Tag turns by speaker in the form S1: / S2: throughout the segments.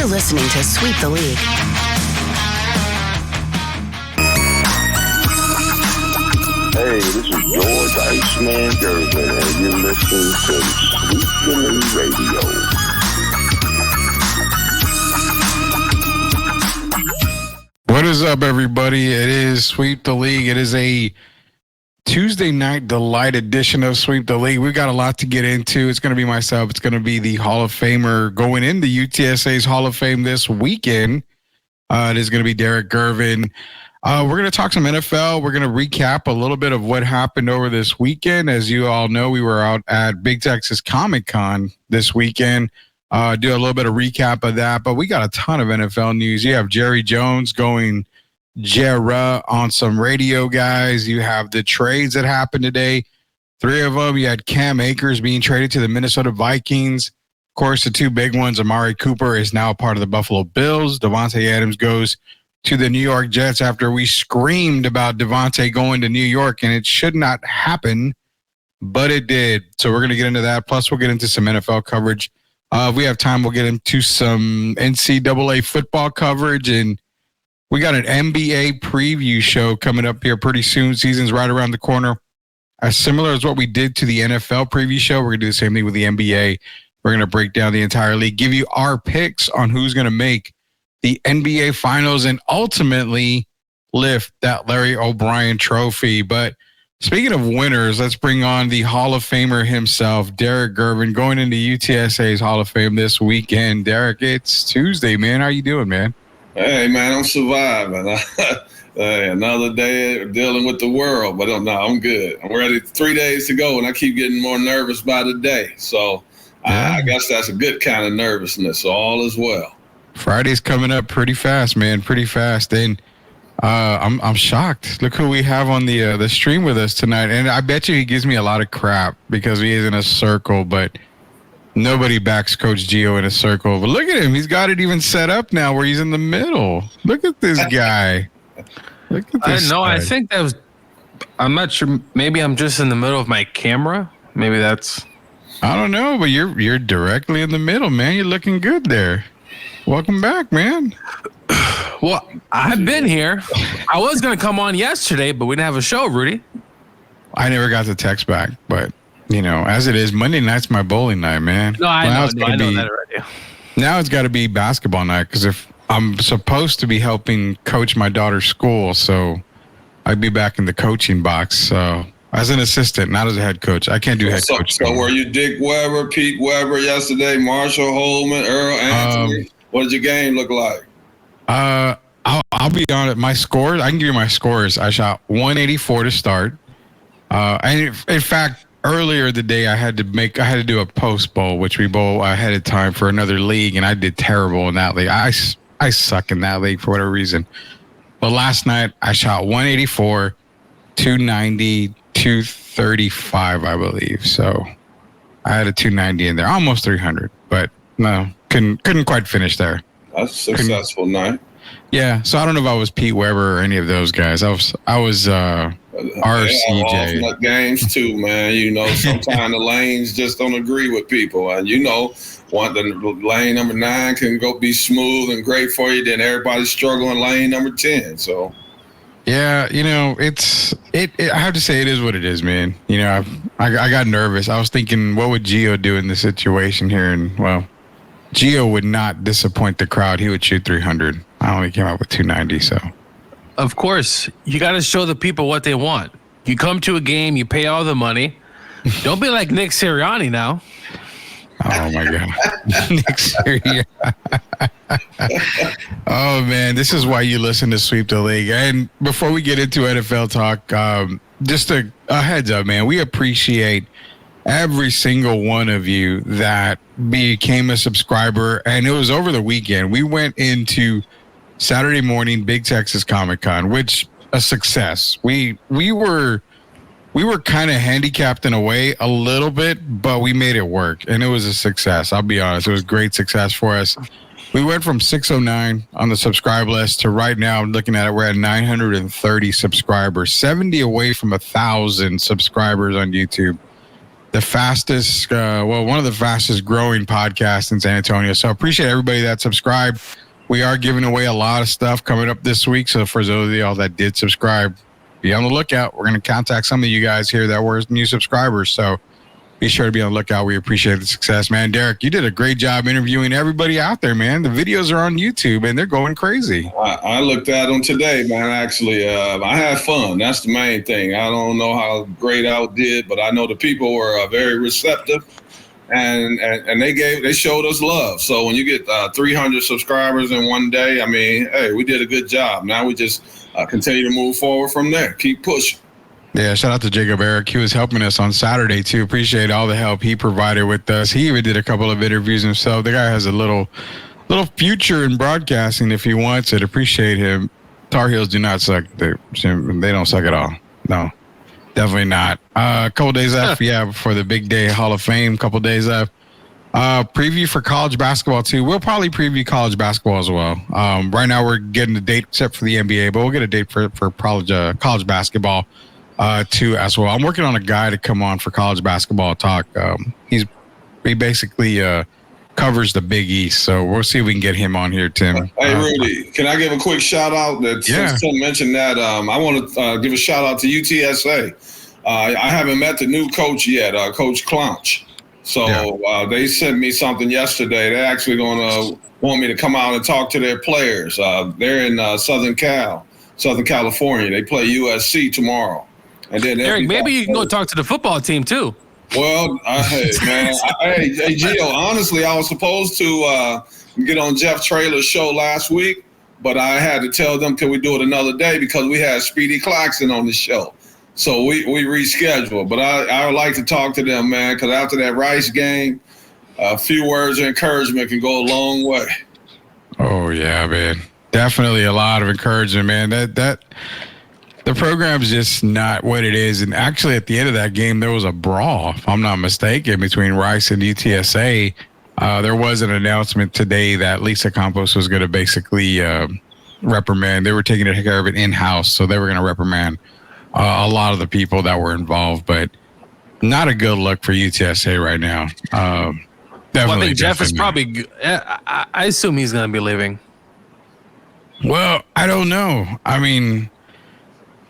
S1: You're listening to Sweep the League.
S2: Hey, this is George Iceman Gervin, and you're listening to Sweep the League Radio.
S3: What is up, everybody? It is Sweep the League. It is a Tuesday night delight edition of Sweep the League. We've got a lot to get into. It's going to be myself. It's going to be the Hall of Famer going into UTSA's Hall of Fame this weekend. It is going to be Derek Gervin. We're going to talk some NFL. We're going to recap a little bit of what happened over this weekend. As you all know, we were out at Big Texas Comic-Con this weekend. Do a little bit of recap of that. But we got a ton of NFL news. You have Jerry Jones going Jera on some radio guys. You have the trades that happened today. 3 of them. You had Cam Akers being traded to the Minnesota Vikings. Of course, the 2 big ones, Amari Cooper is now a part of the Buffalo Bills. Devontae Adams goes to the New York Jets after we screamed about Devontae going to New York, and it should not happen, but it did. So we're going to get into that. Plus, we'll get into some NFL coverage. If we have time, we'll get into some NCAA football coverage, and we got an NBA preview show coming up here pretty soon. Season's right around the corner. As similar as what we did to the NFL preview show, we're going to do the same thing with the NBA. We're going to break down the entire league, give you our picks on who's going to make the NBA Finals and ultimately lift that Larry O'Brien trophy. But speaking of winners, let's bring on the Hall of Famer himself, Derek Gervin, going into UTSA's Hall of Fame this weekend. Derek, it's Tuesday, man. How you doing, man?
S4: Hey, man, I'm surviving. Another day dealing with the world, but I'm good. I'm ready. 3 days to go, and I keep getting more nervous by the day. So I guess that's a good kind of nervousness. So all is well.
S3: Friday's coming up pretty fast, man. Pretty fast. And I'm shocked. Look who we have on the stream with us tonight. And I bet you he gives me a lot of crap because he is in a circle, but nobody backs Coach Gio in a circle. But look at him. He's got it even set up now where he's in the middle. Look at this guy. Look at this guy.
S5: I think that was, I'm not sure. Maybe I'm just in the middle of my camera. Maybe that's.
S3: I don't know, but you're directly in the middle, man. You're looking good there. Welcome back, man.
S5: Well, I've been here. I was going to come on yesterday, but we didn't have a show, Rudy.
S3: I never got the text back, but, you know, as it is, Monday night's my bowling night, man.
S5: No, I know that already.
S3: Now it's got to be basketball night because if I'm supposed to be helping coach my daughter's school, so I'd be back in the coaching box. So as an assistant, not as a head coach. I can't do head coach.
S4: So were you Dick Weber, Pete Weber yesterday, Marshall Holman, Earl Anthony? What did your game look like?
S3: I'll be honest. My scores, I can give you my scores. I shot 184 to start. And in fact, earlier the day I had to do a post bowl, which we bowl ahead of time for another league, and I did terrible in that league. I suck in that league for whatever reason. But last night I shot 184, 290, 235, I believe. So I had a 290 in there, almost 300, but no, couldn't quite finish there.
S4: That's a successful night.
S3: Yeah, so I don't know if I was Pete Weber or any of those guys. I was RCJ.
S4: Alternate games too, man. You know, sometimes the lanes just don't agree with people, and you know, the lane number 9 can go be smooth and great for you. Then everybody's struggling lane number 10. So.
S3: Yeah, you know, I have to say it is what it is, man. You know, I got nervous. I was thinking, what would Gio do in this situation here? And, well, Gio would not disappoint the crowd. He would shoot 300. I only came out with 290, so.
S5: Of course, you got to show the people what they want. You come to a game, you pay all the money. Don't be like Nick Sirianni now.
S3: Oh, my God. Nick Sirianni. Oh, man, this is why you listen to Sweep the League. And before we get into NFL talk, just a heads up, man. We appreciate every single one of you that became a subscriber. And it was over the weekend. We went into Saturday morning, Big Texas Comic-Con, which a success. We were kind of handicapped in a way a little bit, but we made it work, and it was a success. I'll be honest. It was a great success for us. We went from 609 on the subscribe list to right now, looking at it, we're at 930 subscribers, 70 away from 1,000 subscribers on YouTube. the fastest, one of the fastest growing podcasts in San Antonio. So I appreciate everybody that subscribed. We are giving away a lot of stuff coming up this week. So for those of y'all that did subscribe, be on the lookout. We're going to contact some of you guys here that were new subscribers. So be sure to be on the lookout. We appreciate the success, man. Derek, you did a great job interviewing everybody out there, man. The videos are on YouTube and they're going crazy.
S4: I looked at them today, man. Actually, I had fun. That's the main thing. I don't know how great I did, but I know the people were very receptive, and they showed us love. So when you get 300 subscribers in one day, I mean, hey, we did a good job. Now we just continue to move forward from there. Keep pushing.
S3: Yeah, shout out to Jacob Eric. He was helping us on Saturday, too. Appreciate all the help he provided with us. He even did a couple of interviews himself. The guy has a little future in broadcasting if he wants it. Appreciate him. Tar Heels do not suck. They don't suck at all. No, definitely not. A couple days left, before the big day, Hall of Fame. Couple days left. Preview for college basketball, too. We'll probably preview college basketball as well. Right now, we're getting a date except for the NBA, but we'll get a date for college basketball. Too as well. I'm working on a guy to come on for college basketball talk. He basically covers the Big East, so we'll see if we can get him on here, Tim.
S4: Hey, Rudy, can I give a quick shout out? Since Tim mentioned that, I want to give a shout out to UTSA. I haven't met the new coach yet, Coach Clounch. So they sent me something yesterday. They're actually going to want me to come out and talk to their players. They're in Southern California. They play USC tomorrow. And then
S5: Eric, maybe you can go talk to the football team too.
S4: Well, hey, man. Hey, Gio, honestly, I was supposed to get on Jeff Traylor's show last week, but I had to tell them, can we do it another day because we had Speedy Claxton on the show. So we rescheduled. But I would like to talk to them, man, because after that Rice game, a few words of encouragement can go a long way. Oh,
S3: yeah, man. Definitely a lot of encouragement, man. That the program's just not what it is. And actually, at the end of that game, there was a brawl, if I'm not mistaken, between Rice and UTSA. There was an announcement today that Lisa Campos was going to basically reprimand. They were taking care of it in-house, so they were going to reprimand a lot of the people that were involved. But not a good look for UTSA right now. Definitely.
S5: I think Jeff is probably. I assume he's going to be leaving.
S3: Well, I don't know. I mean,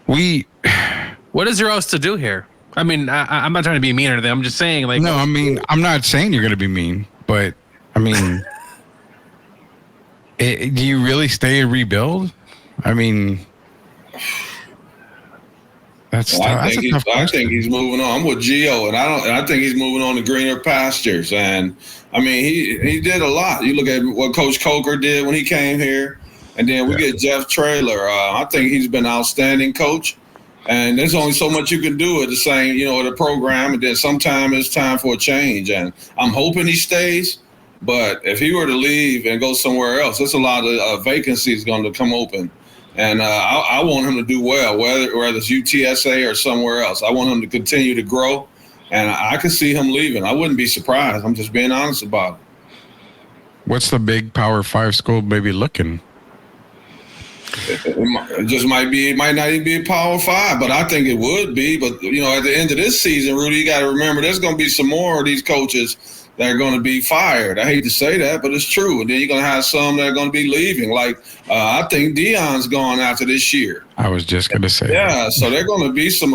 S5: what is there else to do here? I mean, I'm not trying to be mean or anything. I'm just saying, like.
S3: No, I mean, I'm not saying you're going to be mean, but I mean, do you really stay and rebuild? I mean,
S4: I think he's moving on. I'm with Gio, and I think he's moving on to greener pastures. And I mean, he did a lot. You look at what Coach Coker did when he came here. And then we get Jeff Traylor. I think he's been an outstanding coach. And there's only so much you can do at the program. And then sometimes it's time for a change. And I'm hoping he stays. But if he were to leave and go somewhere else, there's a lot of vacancies going to come open. And I want him to do well, whether it's UTSA or somewhere else. I want him to continue to grow. And I could see him leaving. I wouldn't be surprised. I'm just being honest about it.
S3: What's the big Power 5 school maybe looking?
S4: It just might not even be a Power 5, but I think it would be. But, at the end of this season, Rudy, you got to remember there's going to be some more of these coaches that are going to be fired. I hate to say that, but it's true. And then you're going to have some that are going to be leaving. Like, I think Deion's gone after this year.
S3: I was just going to say
S4: that. So there are going to be some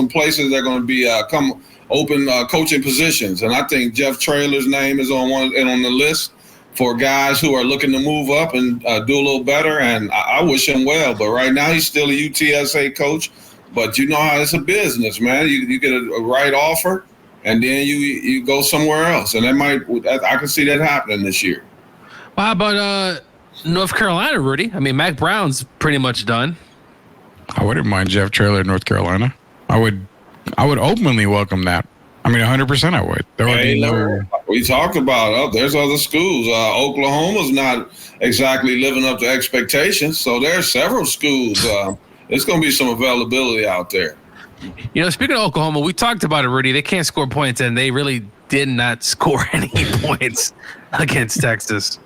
S4: places that are going to be come open coaching positions. And I think Jeff Traylor's name is on the list for guys who are looking to move up and do a little better. And I wish him well. But right now he's still a UTSA coach. But you know how it's a business, man. You get a right offer, and then you go somewhere else. And I can see that happening this year.
S5: Well, how about North Carolina, Rudy? I mean, Mac Brown's pretty much done.
S3: I wouldn't mind Jeff Traylor in North Carolina. I would openly welcome that. I mean, 100% I would. There would be no.
S4: We talked about there's other schools. Oklahoma's not exactly living up to expectations, so there are several schools. There's going to be some availability out there.
S5: Speaking of Oklahoma, we talked about it, Rudy. They can't score points, and they really did not score any points against Texas.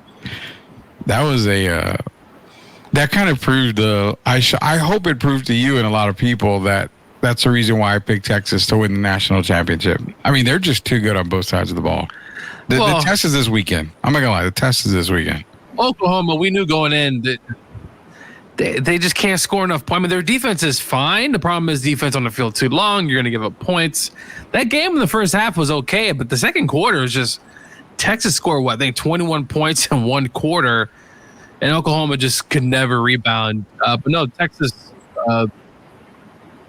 S3: That was that kind of proved I hope it proved to you and a lot of people that that's the reason why I picked Texas to win the national championship. I mean, they're just too good on both sides of the ball. The test is this weekend. I'm not gonna lie, the test is this weekend.
S5: Oklahoma, we knew going in that they just can't score enough points. I mean, their defense is fine. The problem is defense on the field too long. You're going to give up points. That game in the first half was okay, but the second quarter was just Texas scored, I think 21 points in one quarter, and Oklahoma just could never rebound. But no, Texas,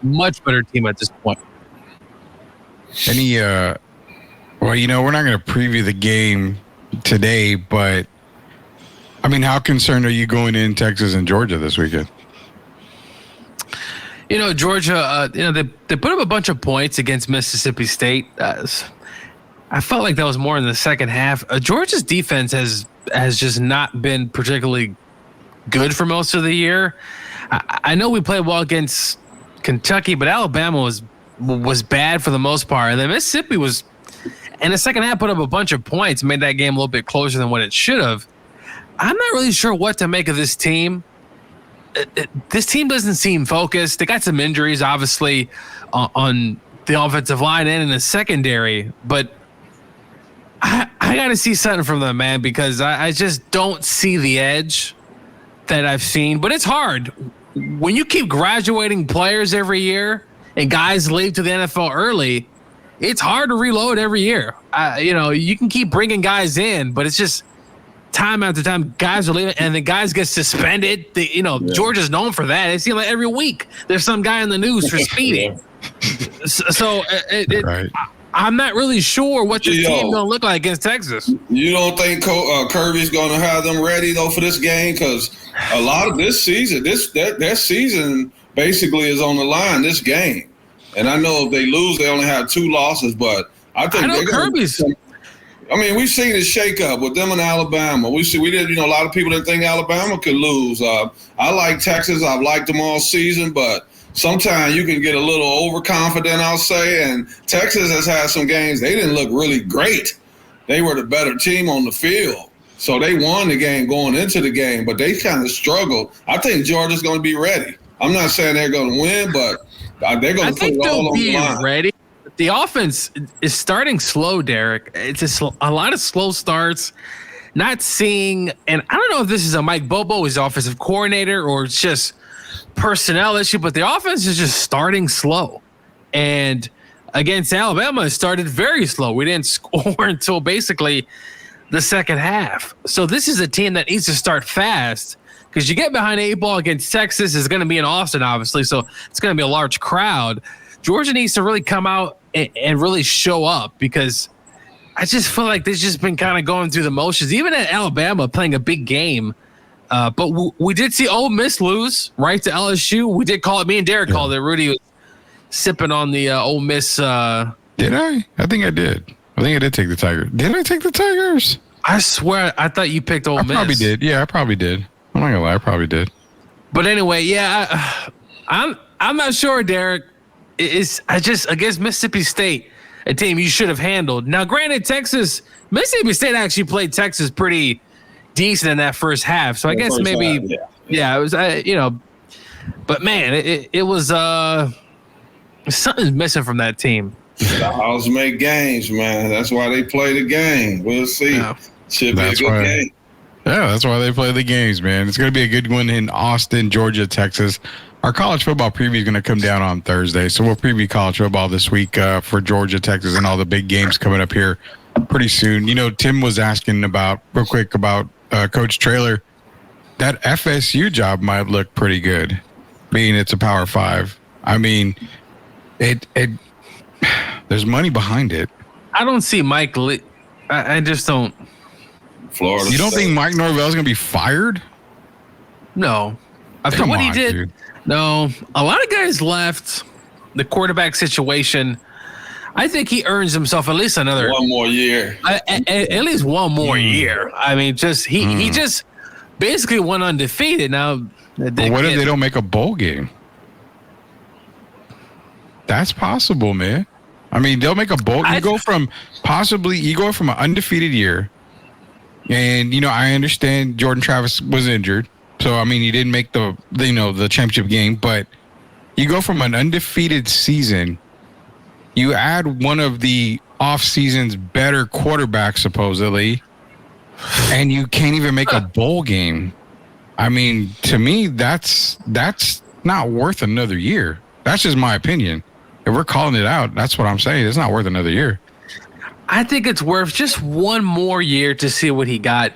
S5: much better team at this point.
S3: Well, we're not going to preview the game today, but I mean, how concerned are you going in Texas and Georgia this weekend?
S5: Georgia, they put up a bunch of points against Mississippi State. I felt like that was more in the second half. Georgia's defense has just not been particularly good for most of the year. I know we played well against Kentucky, but Alabama was bad for the most part. And then Mississippi was, in the second half, put up a bunch of points, made that game a little bit closer than what it should have. I'm not really sure what to make of this team. This team doesn't seem focused. They got some injuries, obviously, on the offensive line and in the secondary. But I got to see something from them, man, because I just don't see the edge that I've seen. But it's hard. When you keep graduating players every year and guys leave to the NFL early, it's hard to reload every year. You can keep bringing guys in, but it's just time after time, guys are leaving, and the guys get suspended. Georgia's known for that. It seems like every week there's some guy in the news for speeding. Right. I'm not really sure what this team gonna look like against Texas.
S4: You don't think Kirby's gonna have them ready though for this game? Because a lot of this season, their season basically is on the line. This game, and I know if they lose, they only have 2 losses. But I think Kirby's. I mean, we've seen it shake up with them in Alabama. We did. A lot of people didn't think Alabama could lose. I like Texas. I've liked them all season, but sometimes you can get a little overconfident, I'll say. And Texas has had some games. They didn't look really great. They were the better team on the field. So they won the game going into the game, but they kind of struggled. I think Georgia's going to be ready. I'm not saying they're going to win, but they're going to put it all on the line.
S5: Ready. The offense is starting slow, Derek. It's a lot of slow starts. Not seeing, and I don't know if this is a Mike Bobo, his offensive coordinator, or it's just personnel issue, but the offense is just starting slow. And against Alabama, it started very slow. We didn't score until basically the second half. So this is a team that needs to start fast, because you get behind 8 ball against Texas, is going to be in Austin, obviously, so it's going to be a large crowd. Georgia needs to really come out and really show up, because I just feel like they've just been kind of going through the motions, even at Alabama playing a big game. But we did see Ole Miss lose, right, to LSU. We did call it, me and Derek called it. Rudy was sipping on the Ole Miss. Did
S3: I? I think I did. I think I did take the Tigers. Did I take the Tigers?
S5: I swear, I thought you picked Ole Miss.
S3: I probably did. Yeah, I probably did. I'm not gonna lie, I probably did.
S5: But anyway, yeah, I'm not sure, Derek. I just against Mississippi State, a team you should have handled. Now, granted, Mississippi State actually played Texas pretty decent in that first half. So I guess maybe, it was, but man, it was something's missing from that team.
S4: The house make games, man. That's why they play the game. We'll see. Yeah. Should be a good game.
S3: Yeah, that's why they play the games, man. It's going to be a good one in Austin, Georgia, Texas. Our college football preview is going to come down on Thursday, so we'll preview college football this week for Georgia, Texas, and all the big games coming up here pretty soon. Tim was asking real quick about Coach Traylor. That FSU job might look pretty good, being it's a Power 5. I mean, there's money behind it.
S5: I don't see Mike. I just don't.
S4: Florida.
S3: You don't think Mike Norvell is going to be fired?
S5: No. After what he did.
S3: Dude.
S5: No, a lot of guys left. The quarterback situation, I think he earns himself at least another
S4: 1 more year.
S5: At least 1 more year. I mean, he just basically went undefeated. Now,
S3: but what if they don't make a bowl game? That's possible, man. I mean, they'll make a bowl. You go from an undefeated year, and I understand Jordan Travis was injured. So, I mean, he didn't make the championship game, but You go from an undefeated season, you add one of the off-season's better quarterbacks, supposedly, and you can't even make a bowl game. I mean, to me, that's not worth another year. That's just my opinion. If we're calling it out, that's what I'm saying. It's not worth another year.
S5: I think it's worth just one more year to see what he got.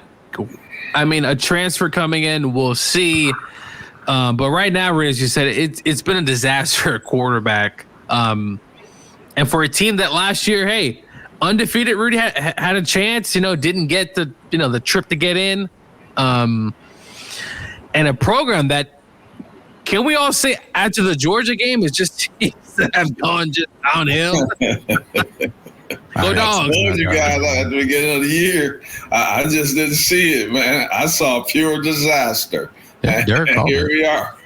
S5: I mean, a transfer coming in, we'll see. But right now, as you said, it's been a disaster at quarterback. And for a team that last year, hey, undefeated, Rudy had a chance, didn't get the trip to get in. And a program that, can we all say after the Georgia game, is just have gone just downhill? Go Dogs.
S4: You guys at the beginning of the year, I just didn't see it, man. I saw pure disaster.
S3: Yeah, Derek
S4: and here we are.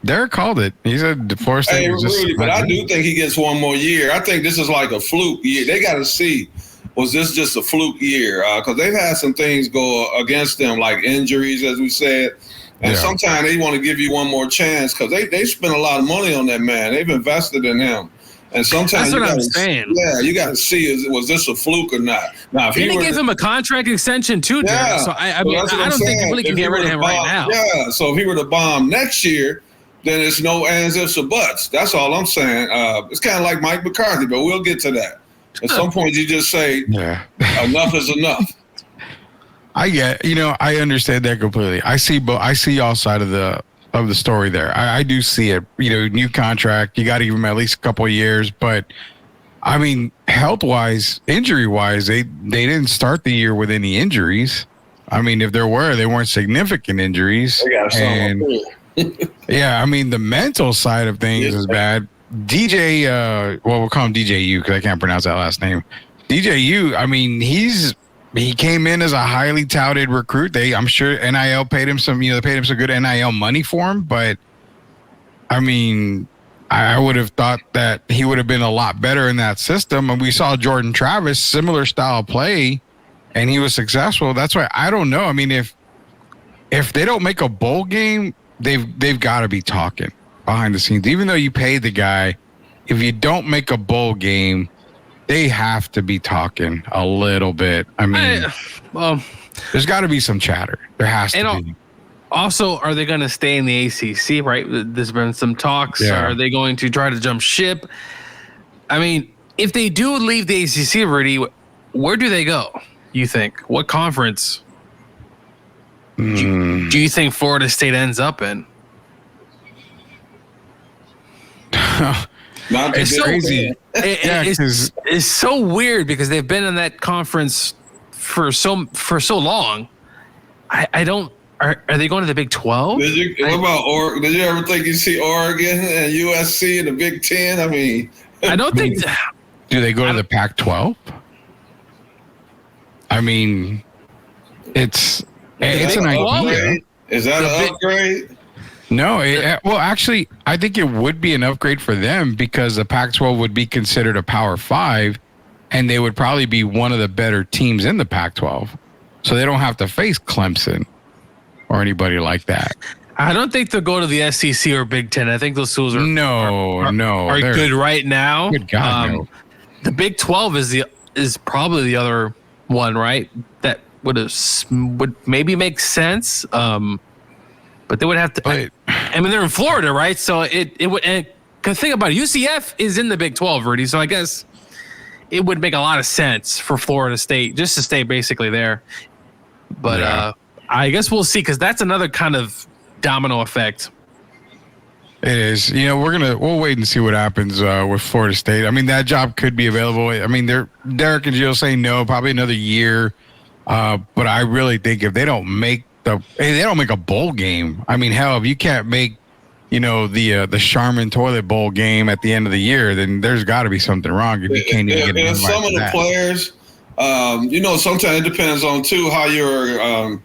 S3: Derek called it. He said DeForest.
S4: Hey, Rudy, but I do think he gets one more year. I think this is like a fluke year. They got to see, was this just a fluke year? Because they've had some things go against them, like injuries, as we said. And sometimes they want to give you one more chance because they spent a lot of money on that man. They've invested in him. And sometimes
S5: that's what I'm saying.
S4: Yeah, you got to see, was this a fluke or not? Now, if
S5: he gave him a contract extension too, Derek. So I mean, I don't think you really can get rid of him right now.
S4: Yeah, so if he were to bomb next year, then it's no ands, ifs, or buts. That's all I'm saying. It's kind of like Mike McCarthy, but we'll get to that. At some point, you just say, enough is enough.
S3: I understand that completely. I see all side of the story there. I do see it. New contract. You got to give him at least a couple of years. But I mean, health wise, injury wise, they didn't start the year with any injuries. I mean, if there were, they weren't significant injuries.
S4: They got someone.
S3: Yeah, I mean, the mental side of things is bad. DJ, we'll call him DJU because I can't pronounce that last name. DJU, I mean, he came in as a highly touted recruit. I'm sure NIL paid him some, they paid him some good NIL money for him. But I mean, I would have thought that he would have been a lot better in that system. And we saw Jordan Travis, similar style of play, and he was successful. That's why I don't know. I mean, if they don't make a bowl game, they've got to be talking behind the scenes. Even though you paid the guy, if you don't make a bowl game, they have to be talking a little bit. I mean, there's got to be some chatter. There has to be.
S5: Also, are they going to stay in the ACC, right? There's been some talks. Yeah. Are they going to try to jump ship? I mean, if they do leave the ACC, Rudy, where do they go, you think? What conference do you think Florida State ends up in?
S4: It's
S5: so crazy. It's so weird because they've been in that conference for so long. I don't. Are they going to the Big 12?
S4: What about Oregon? Did you ever think you'd see Oregon and USC in the Big 10? I mean,
S5: I don't think.
S3: Do they go to the Pac-12? I mean, it's an idea.
S4: Is that an upgrade?
S3: No, well, actually, I think it would be an upgrade for them because the Pac-12 would be considered a Power 5, and they would probably be one of the better teams in the Pac-12. So they don't have to face Clemson or anybody like that.
S5: I don't think they'll go to the SEC or Big 10. I think those schools are good right now.
S3: Good God, no.
S5: The Big 12 is probably the other one, right? That would maybe make sense. But they would have to. I mean, they're in Florida, right? So it would. Cause think about it, UCF is in the Big 12, Rudy. So I guess it would make a lot of sense for Florida State just to stay basically there. But I guess we'll see because that's another kind of domino effect.
S3: It is. We'll wait and see what happens with Florida State. I mean, that job could be available. I mean, Derek and Jill say no, probably another year. But I really think if they don't make a bowl game. I mean, hell, if you can't make, the Charmin Toilet Bowl game at the end of the year, then there's got to be something wrong if you can't even get
S4: some of the players, sometimes it depends on too how you're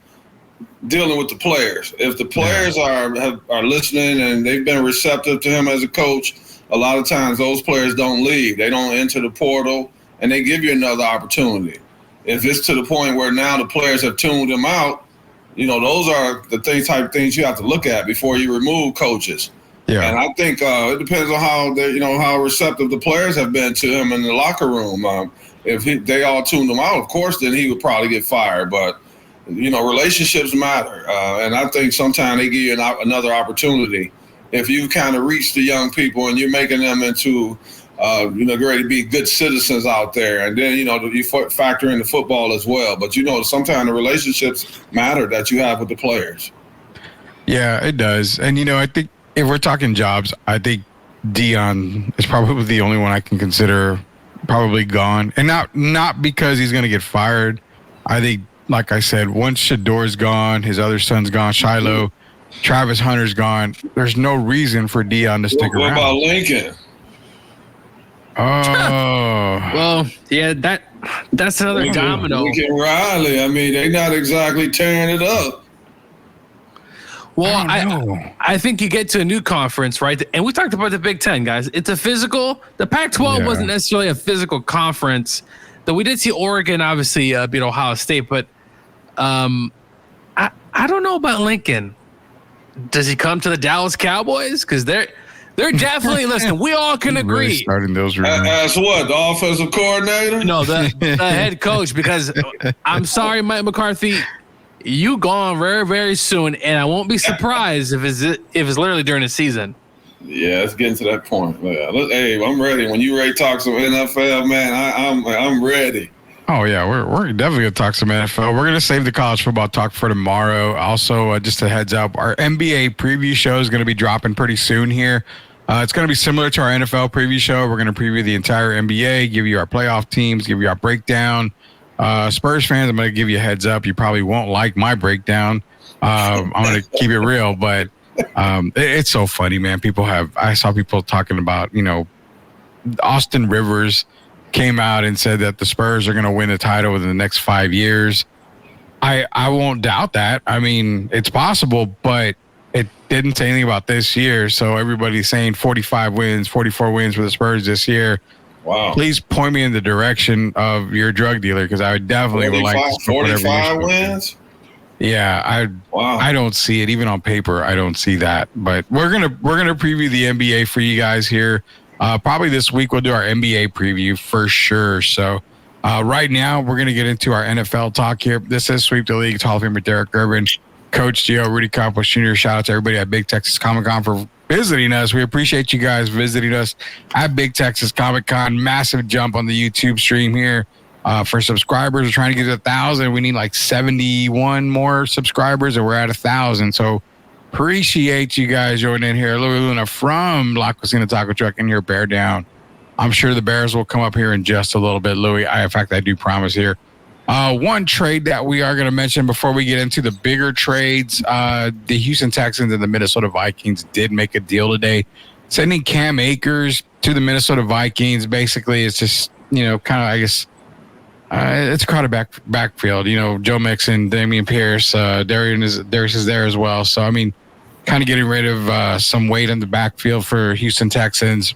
S4: dealing with the players. If the players are listening and they've been receptive to him as a coach, a lot of times those players don't leave. They don't enter the portal, and they give you another opportunity. If it's to the point where now the players have tuned him out, those are the type of things you have to look at before you remove coaches.
S3: Yeah.
S4: And I think it depends on how receptive the players have been to him in the locker room. If they all tuned him out, of course, then he would probably get fired. But relationships matter, and I think sometimes they give you another opportunity. If you kind of reach the young people and you're making them into, ready to be good citizens out there, and then you factor in the football as well. But sometimes the relationships matter that you have with the players.
S3: Yeah, it does. And I think if we're talking jobs, I think Dion is probably the only one I can consider probably gone, and not because he's going to get fired. I think, like I said, once Shador's gone, his other son's gone, Shiloh, Travis Hunter's gone. There's no reason for Dion to stick around.
S4: What about Lincoln?
S3: Oh,
S5: well, yeah, that's another domino.
S4: Lincoln Riley. I mean, they're not exactly tearing it up.
S5: Well, I think you get to a new conference, right? And we talked about the Big Ten, guys. It's a physical. The Pac-12 wasn't necessarily a physical conference. Though we did see Oregon obviously beat Ohio State, but I don't know about Lincoln. Does he come to the Dallas Cowboys? Because they're definitely listen. We all can agree.
S3: Really starting those rumors.
S4: As what, the offensive coordinator?
S5: No, the head coach. Because I'm sorry, Mike McCarthy, you gone very, very soon, and I won't be surprised if it's literally during the season.
S4: Yeah, it's getting to that point. Yeah. Hey, I'm ready. When you ready to talk some NFL, man, I'm ready.
S3: Oh yeah, we're definitely gonna talk some NFL. We're gonna save the college football talk for tomorrow. Also, just a heads up, our NBA preview show is gonna be dropping pretty soon here. It's gonna be similar to our NFL preview show. We're gonna preview the entire NBA, give you our playoff teams, give you our breakdown. Spurs fans, I'm gonna give you a heads up. You probably won't like my breakdown. I'm gonna keep it real, but it's so funny, man. I saw people talking about, Austin Rivers came out and said that the Spurs are going to win the title within the next 5 years. I won't doubt that. I mean, it's possible, but it didn't say anything about this year. So everybody's saying 45 wins, 44 wins for the Spurs this year.
S4: Wow.
S3: Please point me in the direction of your drug dealer, because I would definitely would like to
S4: 45 wins.
S3: Yeah, I don't see it even on paper. I don't see that, but we're gonna preview the NBA for you guys here. Probably this week we'll do our NBA preview for sure. So right now we're gonna get into our NFL talk here. This is Sweep the League. It's Hall of Famer Derek Urban, Coach Gio, Rudy Campos Jr. Shout out to everybody at Big Texas Comic Con for visiting us. We appreciate you guys visiting us at Big Texas Comic Con. Massive jump on the YouTube stream here. For subscribers, we're trying to get to 1,000. We need like 71 more subscribers, and we're at 1,000. So appreciate you guys joining in here. Louis Luna from La Cocina Taco Truck and your Bear Down. I'm sure the Bears will come up here in just a little bit, Louis. In fact, I do promise here. One trade that we are going to mention before we get into the bigger trades, the Houston Texans and the Minnesota Vikings did make a deal today, sending Cam Akers to the Minnesota Vikings. Basically, it's just, kind of, I guess, it's a crowded backfield. Joe Mixon, Damian Pierce, Darius is there as well. So, I mean, kind of getting rid of some weight in the backfield for Houston Texans.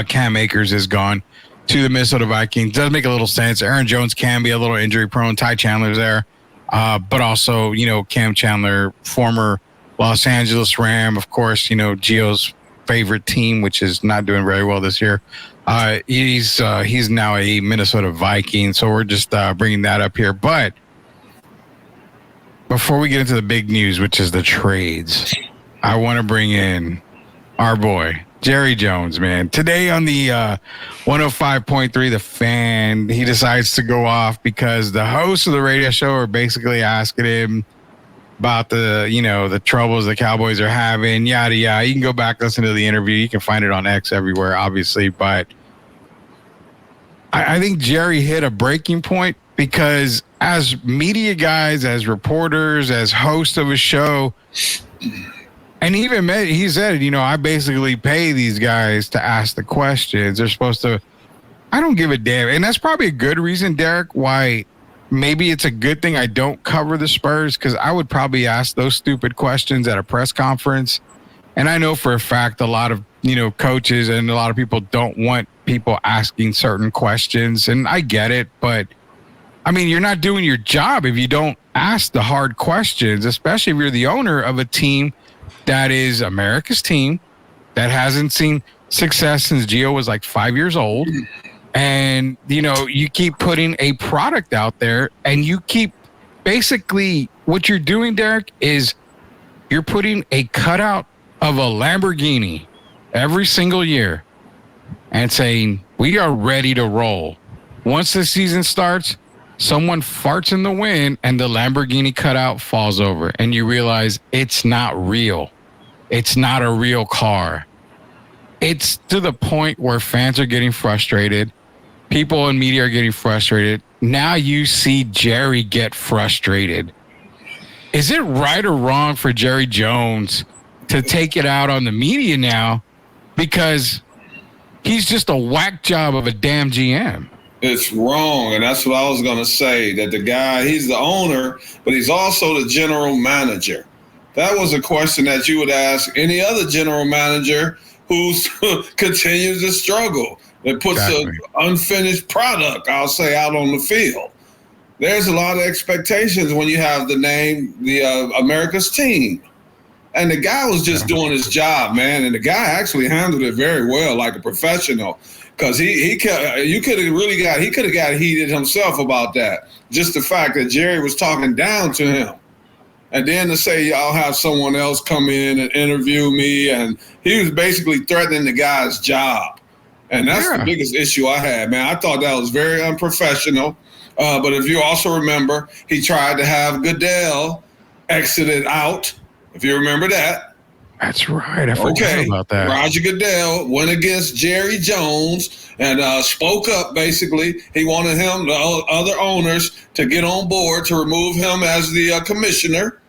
S3: Cam Akers is gone to the Minnesota Vikings. Does make a little sense. Aaron Jones can be a little injury prone. Ty Chandler's there. But also, Cam Chandler, former Los Angeles Ram, of course, Gio's favorite team, which is not doing very well this year. He's now a Minnesota Viking, so we're just bringing that up here. But before we get into the big news, which is the trades, I want to bring in our boy Jerry Jones, man. Today on the 105.3 The Fan, he decides to go off because the hosts of the radio show are basically asking him about the troubles the Cowboys are having, yada, yada. You can go back, listen to the interview. You can find it on X everywhere, obviously. But I think Jerry hit a breaking point because as media guys, as reporters, as host of a show, and even he said, I basically pay these guys to ask the questions. They're supposed to, I don't give a damn. And that's probably a good reason, Derek, why maybe it's a good thing I don't cover the Spurs, because I would probably ask those stupid questions at a press conference. And I know for a fact a lot of, coaches and a lot of people don't want people asking certain questions. And I get it. But, I mean, you're not doing your job if you don't ask the hard questions, especially if you're the owner of a team that is America's team, that hasn't seen success since Gio was like 5 years old. And, you keep putting a product out there, and you keep basically what you're doing, Derek, is you're putting a cutout of a Lamborghini every single year and saying, we are ready to roll. Once the season starts, someone farts in the wind and the Lamborghini cutout falls over, and you realize it's not real. It's not a real car. It's to the point where fans are getting frustrated. People in media are getting frustrated. Now you see Jerry get frustrated. Is it right or wrong for Jerry Jones to take it out on the media now because he's just a whack job of a damn GM?
S4: It's wrong, and that's what I was going to say, that the guy, he's the owner, but he's also the general manager. That was a question that you would ask any other general manager who continues to struggle. That puts an unfinished product, I'll say, out on the field. There's a lot of expectations when you have the name, the America's team. And the guy was just doing his job, man. And the guy actually handled it very well, like a professional. Because he could have got heated himself about that. Just the fact that Jerry was talking down to him. And then to say, I'll have someone else come in and interview me. And he was basically threatening the guy's job. And that's the biggest issue I had, man. I thought that was very unprofessional. But if you also remember, he tried to have Goodell exited out, if you remember that.
S3: That's right. I forgot about that.
S4: Roger Goodell went against Jerry Jones and spoke up, basically. He wanted him, the other owners, to get on board to remove him as the commissioner.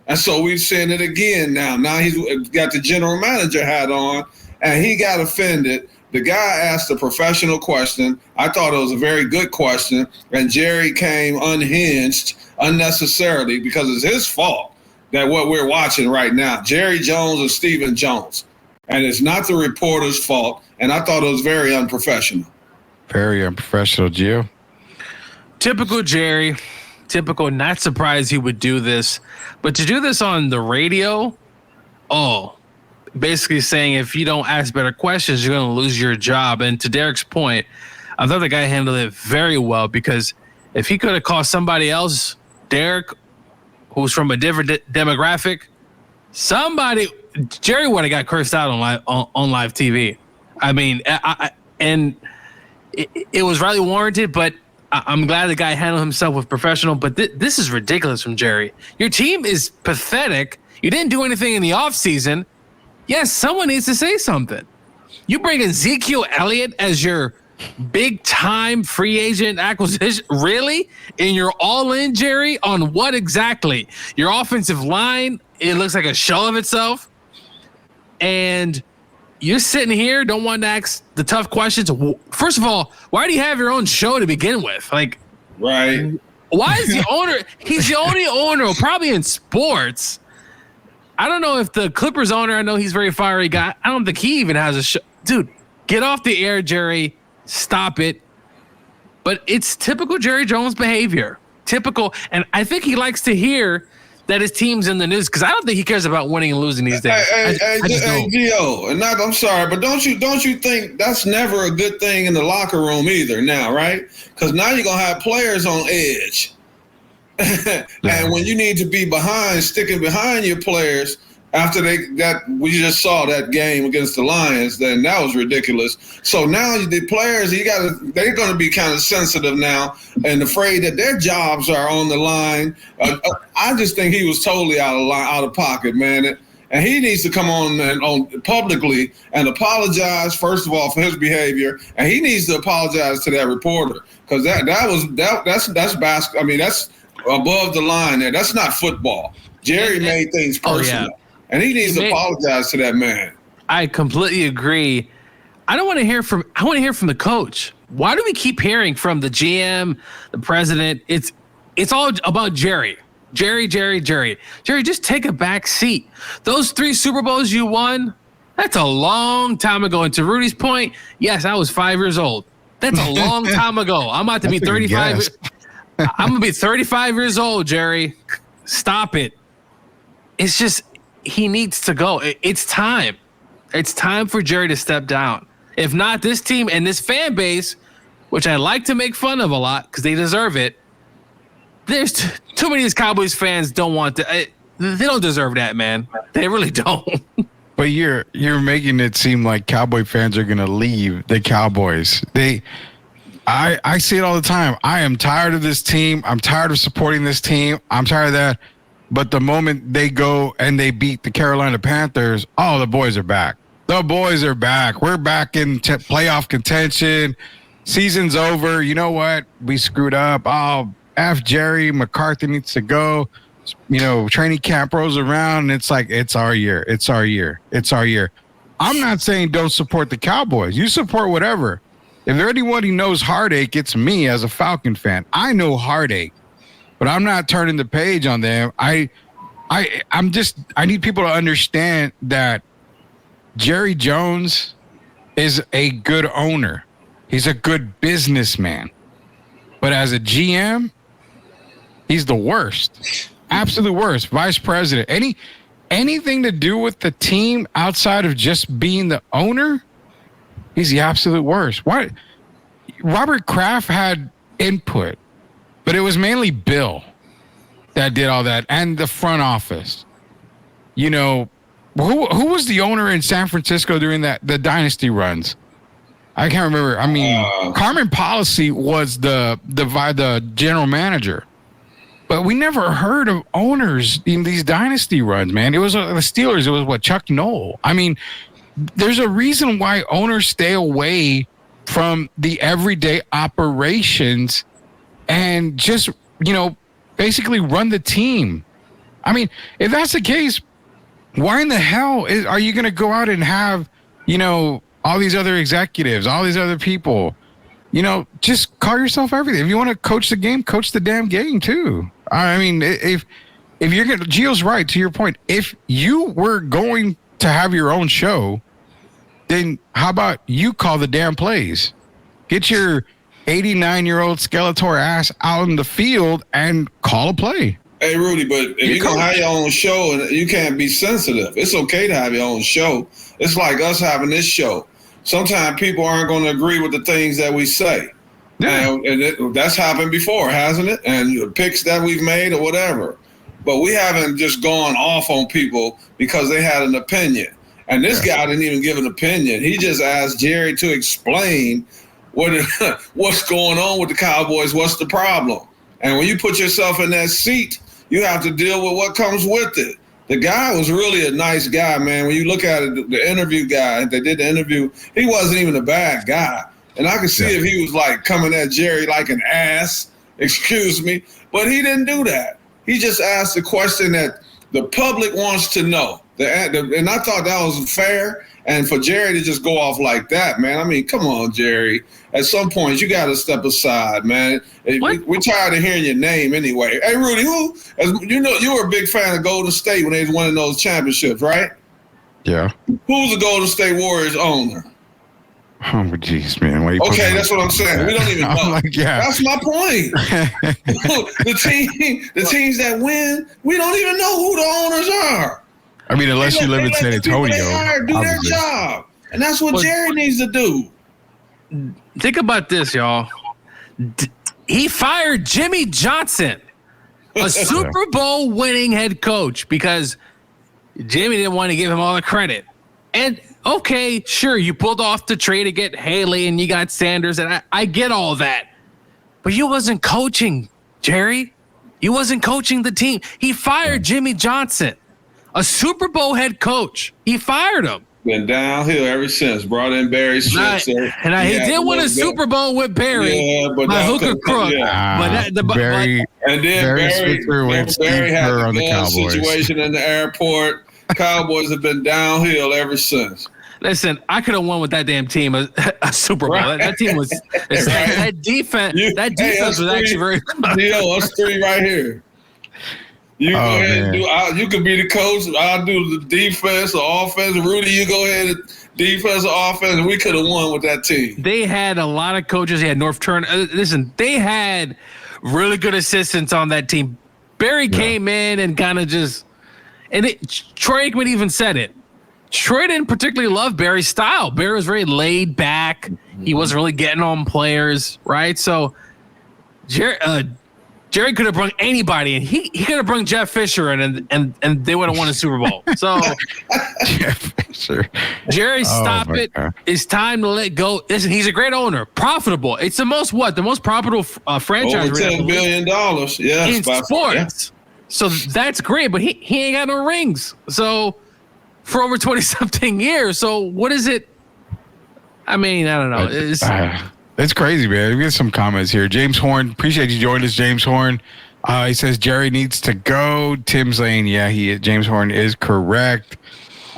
S4: And so we've seen it again now. Now he's got the general manager hat on, and he got offended. The guy asked a professional question. I thought it was a very good question, and Jerry came unhinged unnecessarily because it's his fault that what we're watching right now, Jerry Jones and Stephen Jones. And it's not the reporter's fault, and I thought it was very unprofessional.
S3: Very unprofessional, Gio.
S5: Typical Jerry. Typical, not surprised he would do this. But to do this on the radio, basically saying if you don't ask better questions, you're going to lose your job. And to Derek's point, I thought the guy handled it very well, because if he could have called somebody else, Derek, who's from a different demographic, Jerry would have got cursed out on live TV. I mean, it was rightly warranted, but I'm glad the guy handled himself with professional. But this is ridiculous from Jerry. Your team is pathetic. You didn't do anything in the offseason. Yes, someone needs to say something. You bring Ezekiel Elliott as your big-time free agent acquisition? Really? And you're all in, Jerry? On what exactly? Your offensive line, it looks like a shell of itself. And you're sitting here, don't want to ask the tough questions. First of all, why do you have your own show to begin with? Like,
S4: right.
S5: Why is the owner? He's the only owner, probably in sports. I don't know if the Clippers owner, I know he's a very fiery guy. I don't think he even has a show. Dude, get off the air, Jerry. Stop it. But it's typical Jerry Jones behavior. Typical. And I think he likes to hear that his team's in the news, because I don't think he cares about winning and losing these days.
S4: Hey, Gio, I'm sorry, but don't you think that's never a good thing in the locker room either now, right? Because now you're going to have players on edge. And when you need to be sticking behind your players after we just saw that game against the Lions, then that was ridiculous. So now the players, they're going to be kind of sensitive now and afraid that their jobs are on the line. I just think he was totally out of pocket, man. And he needs to come on publicly and apologize, first of all, for his behavior, and he needs to apologize to that reporter, because that's basketball. I mean, that's above the line there. That's not football. Jerry made things personal. And he needs to apologize to that man.
S5: I completely agree. I want to hear from the coach. Why do we keep hearing from the GM, the president? It's all about Jerry. Jerry, just take a back seat. Those 3 Super Bowls you won, that's a long time ago. And to Rudy's point, yes, I was 5 years old. That's a long time ago. I'm about to be 35. I'm going to be 35 years old, Jerry. Stop it. It's just, he needs to go. It's time. It's time for Jerry to step down. If not, this team and this fan base, which I like to make fun of a lot because they deserve it, there's too many of these Cowboys fans don't want to. They don't deserve that, man. They really don't.
S3: But you're making it seem like Cowboy fans are gonna leave the Cowboys. I see it all the time. I am tired of this team. I'm tired of supporting this team. I'm tired of that. But the moment they go and they beat the Carolina Panthers, oh, the boys are back. The boys are back. We're back in playoff contention. Season's over. You know what? We screwed up. Oh, F Jerry. McCarthy needs to go. Training camp rolls around and it's like, it's our year. It's our year. It's our year. I'm not saying don't support the Cowboys. You support whatever. If there anyone who knows heartache, it's me as a Falcon fan. I know heartache, but I'm not turning the page on them. I need people to understand that Jerry Jones is a good owner. He's a good businessman. But as a GM, he's the worst. Absolute worst. Vice president. Anything to do with the team outside of just being the owner, he's the absolute worst. What? Robert Kraft had input, but it was mainly Bill that did all that and the front office. Who was the owner in San Francisco during the dynasty runs? I can't remember. I mean, Carmen Policy was the general manager. But we never heard of owners in these dynasty runs, man. It was the Steelers. It was Chuck Noll. I mean, there's a reason why owners stay away from the everyday operations and just, basically run the team. I mean, if that's the case, why in the hell are you going to go out and have, all these other executives, all these other people, just call yourself everything. If you want to coach the game, coach the damn game too. I mean, if you're going to, Gio's right to your point. If you were going to have your own show, then how about you call the damn plays? Get your 89-year-old Skeletor ass out in the field and call a play.
S4: Hey, Rudy, but if you're going to have your own show, and you can't be sensitive. It's okay to have your own show. It's like us having this show. Sometimes people aren't going to agree with the things that we say. Yeah. And that's happened before, hasn't it? And the picks that we've made or whatever. But we haven't just gone off on people because they had an opinion. And this guy didn't even give an opinion. He just asked Jerry to explain what's going on with the Cowboys, what's the problem. And when you put yourself in that seat, you have to deal with what comes with it. The guy was really a nice guy, man. When you look at it, the interview guy, they did the interview, he wasn't even a bad guy. And I could see if he was like coming at Jerry like an ass, excuse me, but he didn't do that. He just asked the question that the public wants to know. And I thought that was fair. And for Jerry to just go off like that, man, I mean, come on, Jerry. At some point, you got to step aside, man. We're tired of hearing your name anyway. Hey, Rudy, you were a big fan of Golden State when they was winning those championships, right?
S3: Yeah.
S4: Who's the Golden State Warriors owner?
S3: Oh, jeez, man.
S4: Okay, that's what I'm saying. We don't even know.
S3: Like, yeah.
S4: That's my point. the teams that win, we don't even know who the owners are.
S3: I mean, unless you live in San Antonio.
S4: Do their job. And that's what Jerry needs to do.
S5: Think about this, y'all. He fired Jimmy Johnson, a Super Bowl winning head coach, because Jimmy didn't want to give him all the credit. And okay, sure, you pulled off the trade to get Haley and you got Sanders, and I get all that. But you wasn't coaching, Jerry. You wasn't coaching the team. He fired Jimmy Johnson, a Super Bowl head coach. He fired him.
S4: Been downhill ever since. Brought in Barry Switzer.
S5: He did win a Super Bowl with Barry.
S4: Yeah, but
S5: by hook or crook.
S3: Barry
S4: had
S3: on the Cowboys
S4: situation in the airport. Cowboys have been downhill ever since.
S5: Listen, I could have won with that damn team a Super Bowl. Right. That team was that defense. That defense was actually very good.
S4: Us three right here. You go ahead and you could be the coach. I'll do the defense or offense. Rudy, you go ahead and defense or offense, and we could have won with that team.
S5: They had a lot of coaches. They had North Turner. Listen, they had really good assistants on that team. Barry came in and kind of just, and Troy Aikman even said it. Troy didn't particularly love Barry's style. Barry was very laid back. He wasn't really getting on players, right? So Jerry could have brought anybody in. He could have brought Jeff Fisher in, and they would have won a Super Bowl. So
S3: Jeff Fisher.
S5: Jerry, stop it.
S3: God.
S5: It's time to let go. Listen, he's a great owner, profitable. It's the most profitable franchise
S4: Over $10 billion. Yeah,
S5: in sports. So that's great, but he ain't got no rings. So for over 20-something years. So what is it? I mean, I don't know.
S3: It's crazy, man. We get some comments here. James Horn, appreciate you joining us, James Horn. He says Jerry needs to go. Tim's saying, James Horn is correct.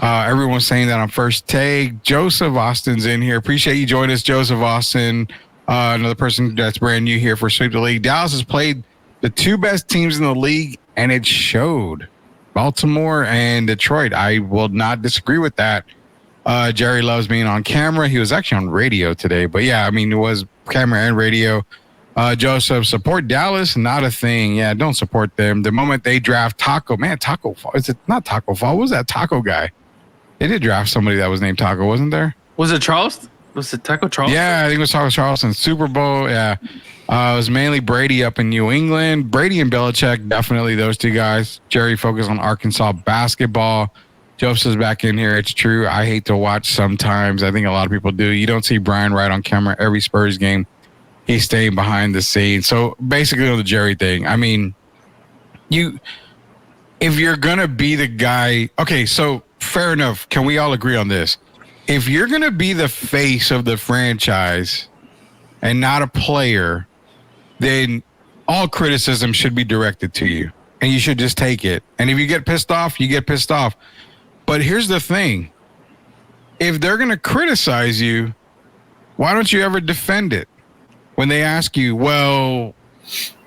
S3: Everyone's saying that on First Take. Joseph Austin's in here. Appreciate you joining us, Joseph Austin. Another person that's brand new here for Sweep the League. Dallas has played the two best teams in the league, and it showed. Baltimore and Detroit. I will not disagree with that. Jerry loves being on camera. He was actually on radio today, but yeah, I mean, it was camera and radio. Joseph, support Dallas, not a thing. Yeah, don't support them. The moment they draft Taco Fall. Is it not Taco Fall? What was that Taco guy? They did draft somebody that was named Taco, wasn't there?
S5: Was it Charleston? Was it Taco Charleston?
S3: Yeah, I think it was Taco Charleston. Super Bowl, yeah. It was mainly Brady up in New England. Brady and Belichick, definitely those two guys. Jerry focused on Arkansas basketball. Joseph's back in here. It's true. I hate to watch sometimes. I think a lot of people do. You don't see Brian Wright on camera every Spurs game. He's staying behind the scenes. So basically on the Jerry thing, I mean, if you're going to be the guy, okay, so fair enough. Can we all agree on this? If you're going to be the face of the franchise and not a player, then all criticism should be directed to you and you should just take it. And if you get pissed off, you get pissed off. But here's the thing. If they're going to criticize you, why don't you ever defend it? When they ask you, well,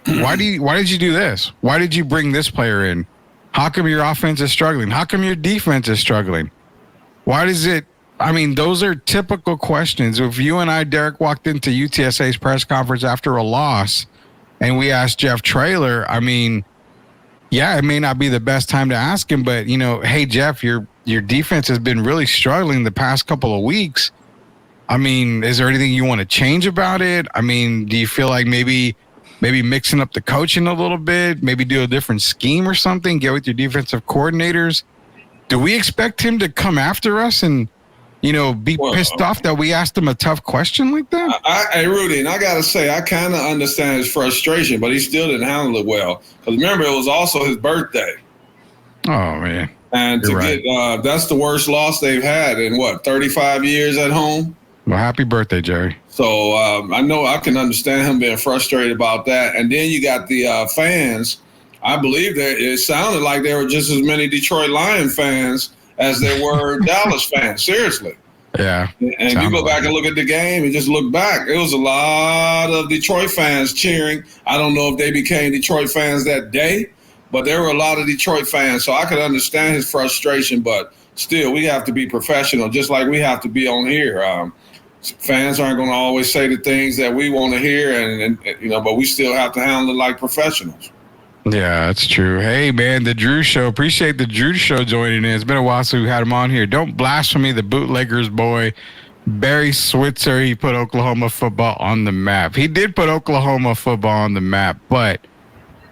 S3: why did you do this? Why did you bring this player in? How come your offense is struggling? How come your defense is struggling? Why does it? I mean, those are typical questions. If you and I, Derek, walked into UTSA's press conference after a loss and we asked Jeff Traylor, I mean, yeah, it may not be the best time to ask him, but, you know, hey, Jeff, your defense has been really struggling the past couple of weeks. I mean, is there anything you want to change about it? I mean, do you feel like maybe mixing up the coaching a little bit, maybe do a different scheme or something, get with your defensive coordinators? Do we expect him to come after us and, you know, be pissed off that we asked him a tough question like that?
S4: Hey, Rudy, and I got to say, I kind of understand his frustration, but he still didn't handle it well. Because remember, it was also his birthday.
S3: Oh, man.
S4: And that's the worst loss they've had in, 35 years at home?
S3: Well, happy birthday, Jerry.
S4: So I know I can understand him being frustrated about that. And then you got the fans. I believe that it sounded like there were just as many Detroit Lion fans as there were Dallas fans. Seriously. Yeah. And if you go back and look at the game and just look back, it was a lot of Detroit fans cheering. I don't know if they became Detroit fans that day, but there were a lot of Detroit fans. So I could understand his frustration, but still, we have to be professional, just like we have to be on here. Fans aren't going to always say the things that we want to hear, and you know, but we still have to handle it like professionals.
S3: Yeah, that's true. Hey, man, the Drew Show. Appreciate the Drew Show joining in. It's been a while since we had him on here. Don't blaspheme the bootleggers boy. Barry Switzer, he put Oklahoma football on the map. He did put Oklahoma football on the map, but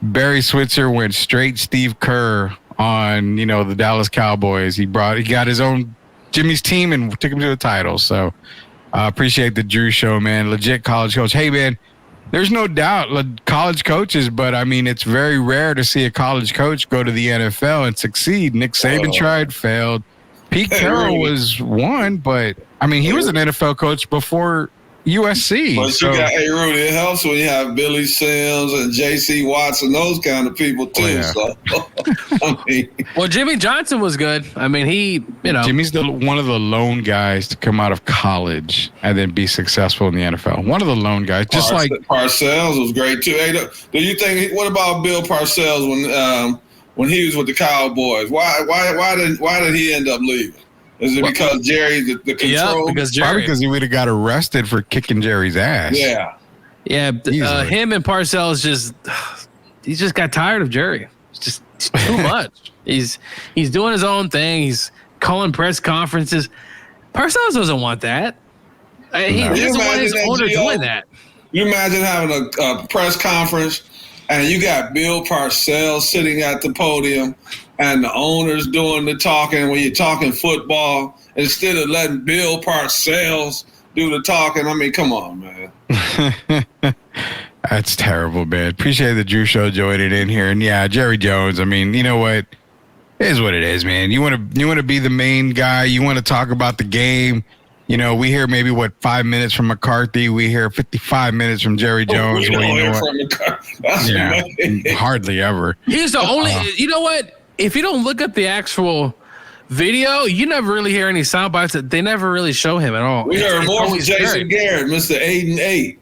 S3: Barry Switzer went straight Steve Kerr on, you know, the Dallas Cowboys. He got his own Jimmy's team and took him to the title. So appreciate the Drew Show, man. Legit college coach. Hey, man, there's no doubt college coaches, but I mean, it's very rare to see a college coach go to the NFL and succeed. Nick Saban tried, failed. Pete Carroll was one, but I mean, he was an NFL coach before USC.
S4: But you got, hey, Rudy, it helps when you have Billy Sims and J.C. Watson, those kind of people too. Yeah. So, I mean,
S5: well, Jimmy Johnson was good. I mean,
S3: Jimmy's one of the lone guys to come out of college and then be successful in the NFL. One of the lone guys, just like
S4: Parcells was great too. Hey, do you think? What about Bill Parcells when he was with the Cowboys? Why did he end up leaving? Is it because Jerry, the control?
S5: Yeah,
S3: probably because he would have got arrested for kicking Jerry's ass.
S4: Yeah.
S5: Yeah, him and Parcells he just got tired of Jerry. It's just too much. He's doing his own thing. He's calling press conferences. Parcells doesn't want that. He doesn't want his owner doing that.
S4: You imagine having a press conference and you got Bill Parcells sitting at the podium and the owner's doing the talking when you're talking football instead of letting Bill Parcells do the talking. I mean, come on, man.
S3: That's terrible, man. Appreciate the Drew Show joining in here. And yeah, Jerry Jones, I mean, you know what? It is what it is, man. You want to be the main guy. You want to talk about the game. You know, we hear maybe 5 minutes from McCarthy. We hear 55 minutes from Jerry Jones.
S4: We don't hear from McCarthy. That's amazing.
S3: Hardly ever.
S5: He's the only. You know what? If you don't look up the actual video, you never really hear any sound bites. They never really show him at all.
S4: We heard more from Jason Garrett, Mr. 8-8.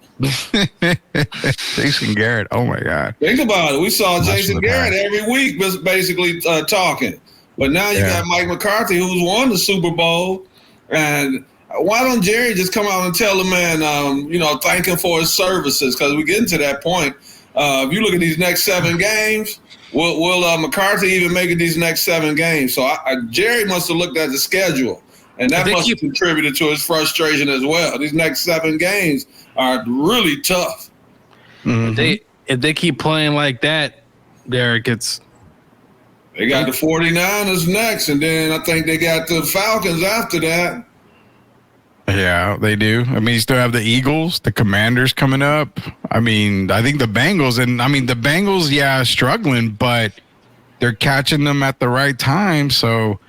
S3: Jason Garrett. Oh my God.
S4: Think about it. We saw Jason Garrett every week, basically talking. But now you got Mike McCarthy, who's won the Super Bowl, and why don't Jerry just come out and tell the man, thank him for his services? Because we're getting to that point. If you look at these next 7 games, will McCarthy even make it these next 7 games? So Jerry must have looked at the schedule, and that must have contributed to his frustration as well. These next 7 games are really tough.
S5: Mm-hmm. If they keep playing like that, Derek,
S4: they got the 49ers next, and then I think they got the Falcons after that.
S3: Yeah, they do. I mean, you still have the Eagles, the Commanders coming up. I mean, I think the Bengals, struggling, but they're catching them at the right time. So,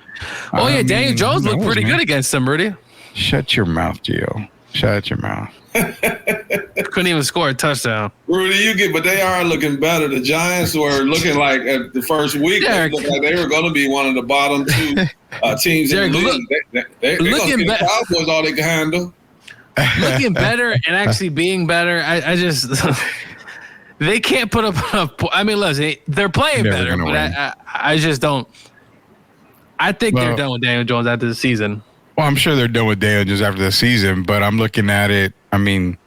S5: Daniel Jones looked pretty good against them, Rudy.
S3: Shut your mouth, Gio. Shut your mouth.
S5: Couldn't even score a touchdown.
S4: Rudy, but they are looking better. The Giants were looking like at the first week, they looked like they were going to be one of the bottom 2 teams in the league. They're going to get the Cowboys all they can handle.
S5: Looking better and actually being better. I just they can't put up enough. I mean, listen, they're playing better, but I just don't. I think they're done with Daniel Jones after the season.
S3: Well, I'm sure they're done with Daniel Jones after the season, but I'm looking at it. I mean,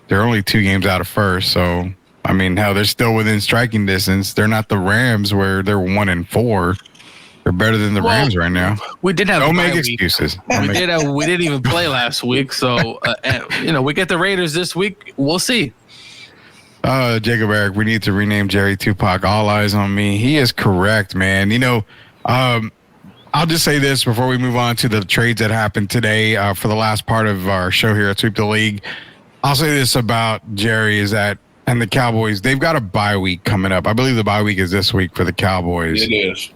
S3: they're only 2 games out of first, so I mean, hell, they're still within striking distance. They're not the Rams where they're 1-4. They're better than the Rams right now.
S5: We did have
S3: don't make excuses.
S5: We didn't even play last week, so we get the Raiders this week. We'll see.
S3: Jacob Eric, we need to rename Jerry Tupac. All eyes on me. He is correct, man. I'll just say this before we move on to the trades that happened today for the last part of our show here at Sweep the League. I'll say this about Jerry and the Cowboys. They've got a bye week coming up. I believe the bye week is this week for the Cowboys.
S4: It is.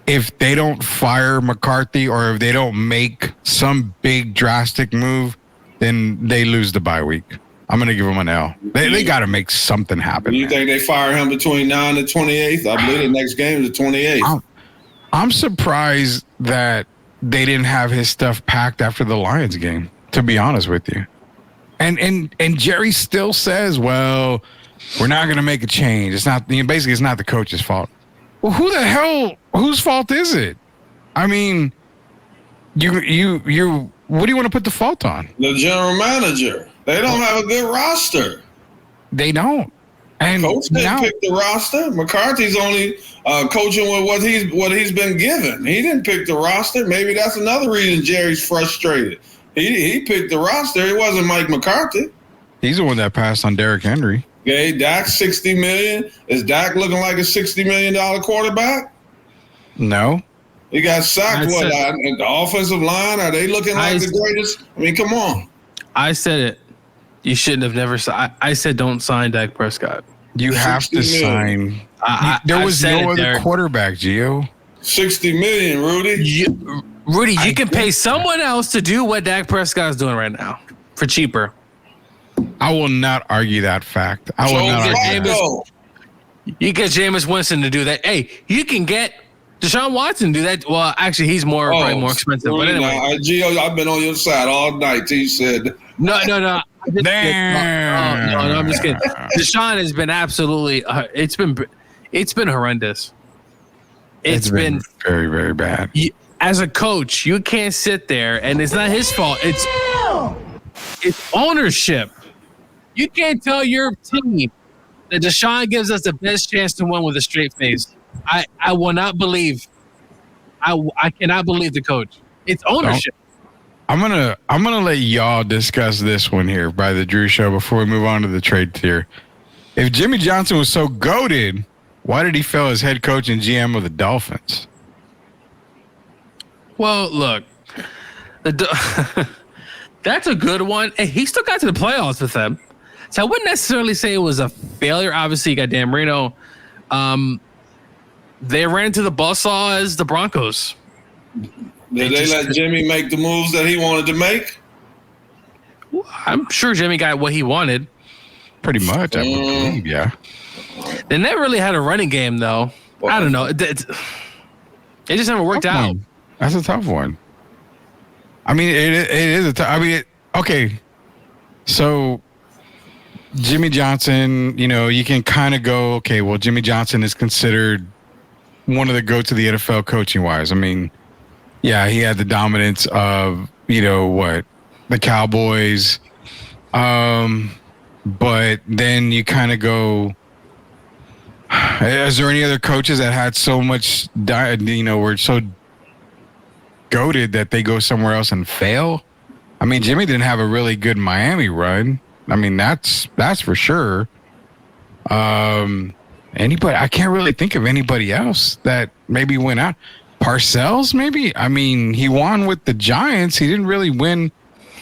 S3: If they don't fire McCarthy or if they don't make some big drastic move, then they lose the bye week. I'm going to give them an L. They got to make something happen.
S4: Do you think they fire him between 9 and 28th? I believe the next game is the 28th.
S3: I'm surprised that they didn't have his stuff packed after the Lions game, to be honest with you. And Jerry still says, well, we're not going to make a change. It's not the coach's fault. Well, whose fault is it? I mean, you what do you want to put the fault on?
S4: The general manager. They don't have a good roster.
S3: They don't. And
S4: Coach didn't pick the roster. McCarthy's only coaching with what he's been given. He didn't pick the roster. Maybe that's another reason Jerry's frustrated. He picked the roster. It wasn't Mike McCarthy.
S3: He's the one that passed on Derrick Henry.
S4: Okay, Dak $60 million. Is Dak looking like a $60 million quarterback?
S3: No.
S4: He got sacked. The offensive line? Are they looking like the greatest? I mean, come on.
S5: I said it. You shouldn't have never signed. I said don't sign Dak Prescott.
S3: You have to sign. There was no other quarterback, Gio.
S4: $60 million, Rudy.
S5: Rudy, you can pay someone else to do what Dak Prescott is doing right now for cheaper.
S3: I will not argue that fact.
S5: You get Jameis Winston to do that. Hey, you can get Deshaun Watson to do that. Well, actually, he's probably more expensive. But anyway,
S4: Gio, I've been on your side all night. He said
S5: no. I'm just kidding. Deshaun has been absolutely. It's been horrendous. It's been
S3: very, very bad.
S5: As a coach, you can't sit there, and it's not his fault. It's ownership. You can't tell your team that Deshaun gives us the best chance to win with a straight face. I will not believe I cannot believe the coach. It's ownership.
S3: I'm gonna let y'all discuss this one here by the Drew Show before we move on to the trade tier. If Jimmy Johnson was so goated, why did he fail as head coach and GM of the Dolphins?
S5: Well, look, that's a good one. And he still got to the playoffs with them. So I wouldn't necessarily say it was a failure. Obviously, you got Dan Marino. They ran into the buzzsaw as the Broncos.
S4: Did they let Jimmy make the moves that he wanted to make?
S5: I'm sure Jimmy got what he wanted.
S3: Pretty much, I would believe, yeah.
S5: They never really had a running game, though. I don't know. It just never worked out.
S3: That's a tough one. I mean, it is a tough. I mean, okay. So Jimmy Johnson, you can kind of go, okay, well, Jimmy Johnson is considered one of the GOATs of the NFL coaching wise. I mean, yeah, he had the dominance of, the Cowboys. But then you kind of go, is there any other coaches that had so much, were so goated that they go somewhere else and fail? I mean, Jimmy didn't have a really good Miami run. I mean, that's for sure. Anybody? I can't really think of anybody else that maybe went out. Parcells, maybe? I mean, he won with the Giants. He didn't really win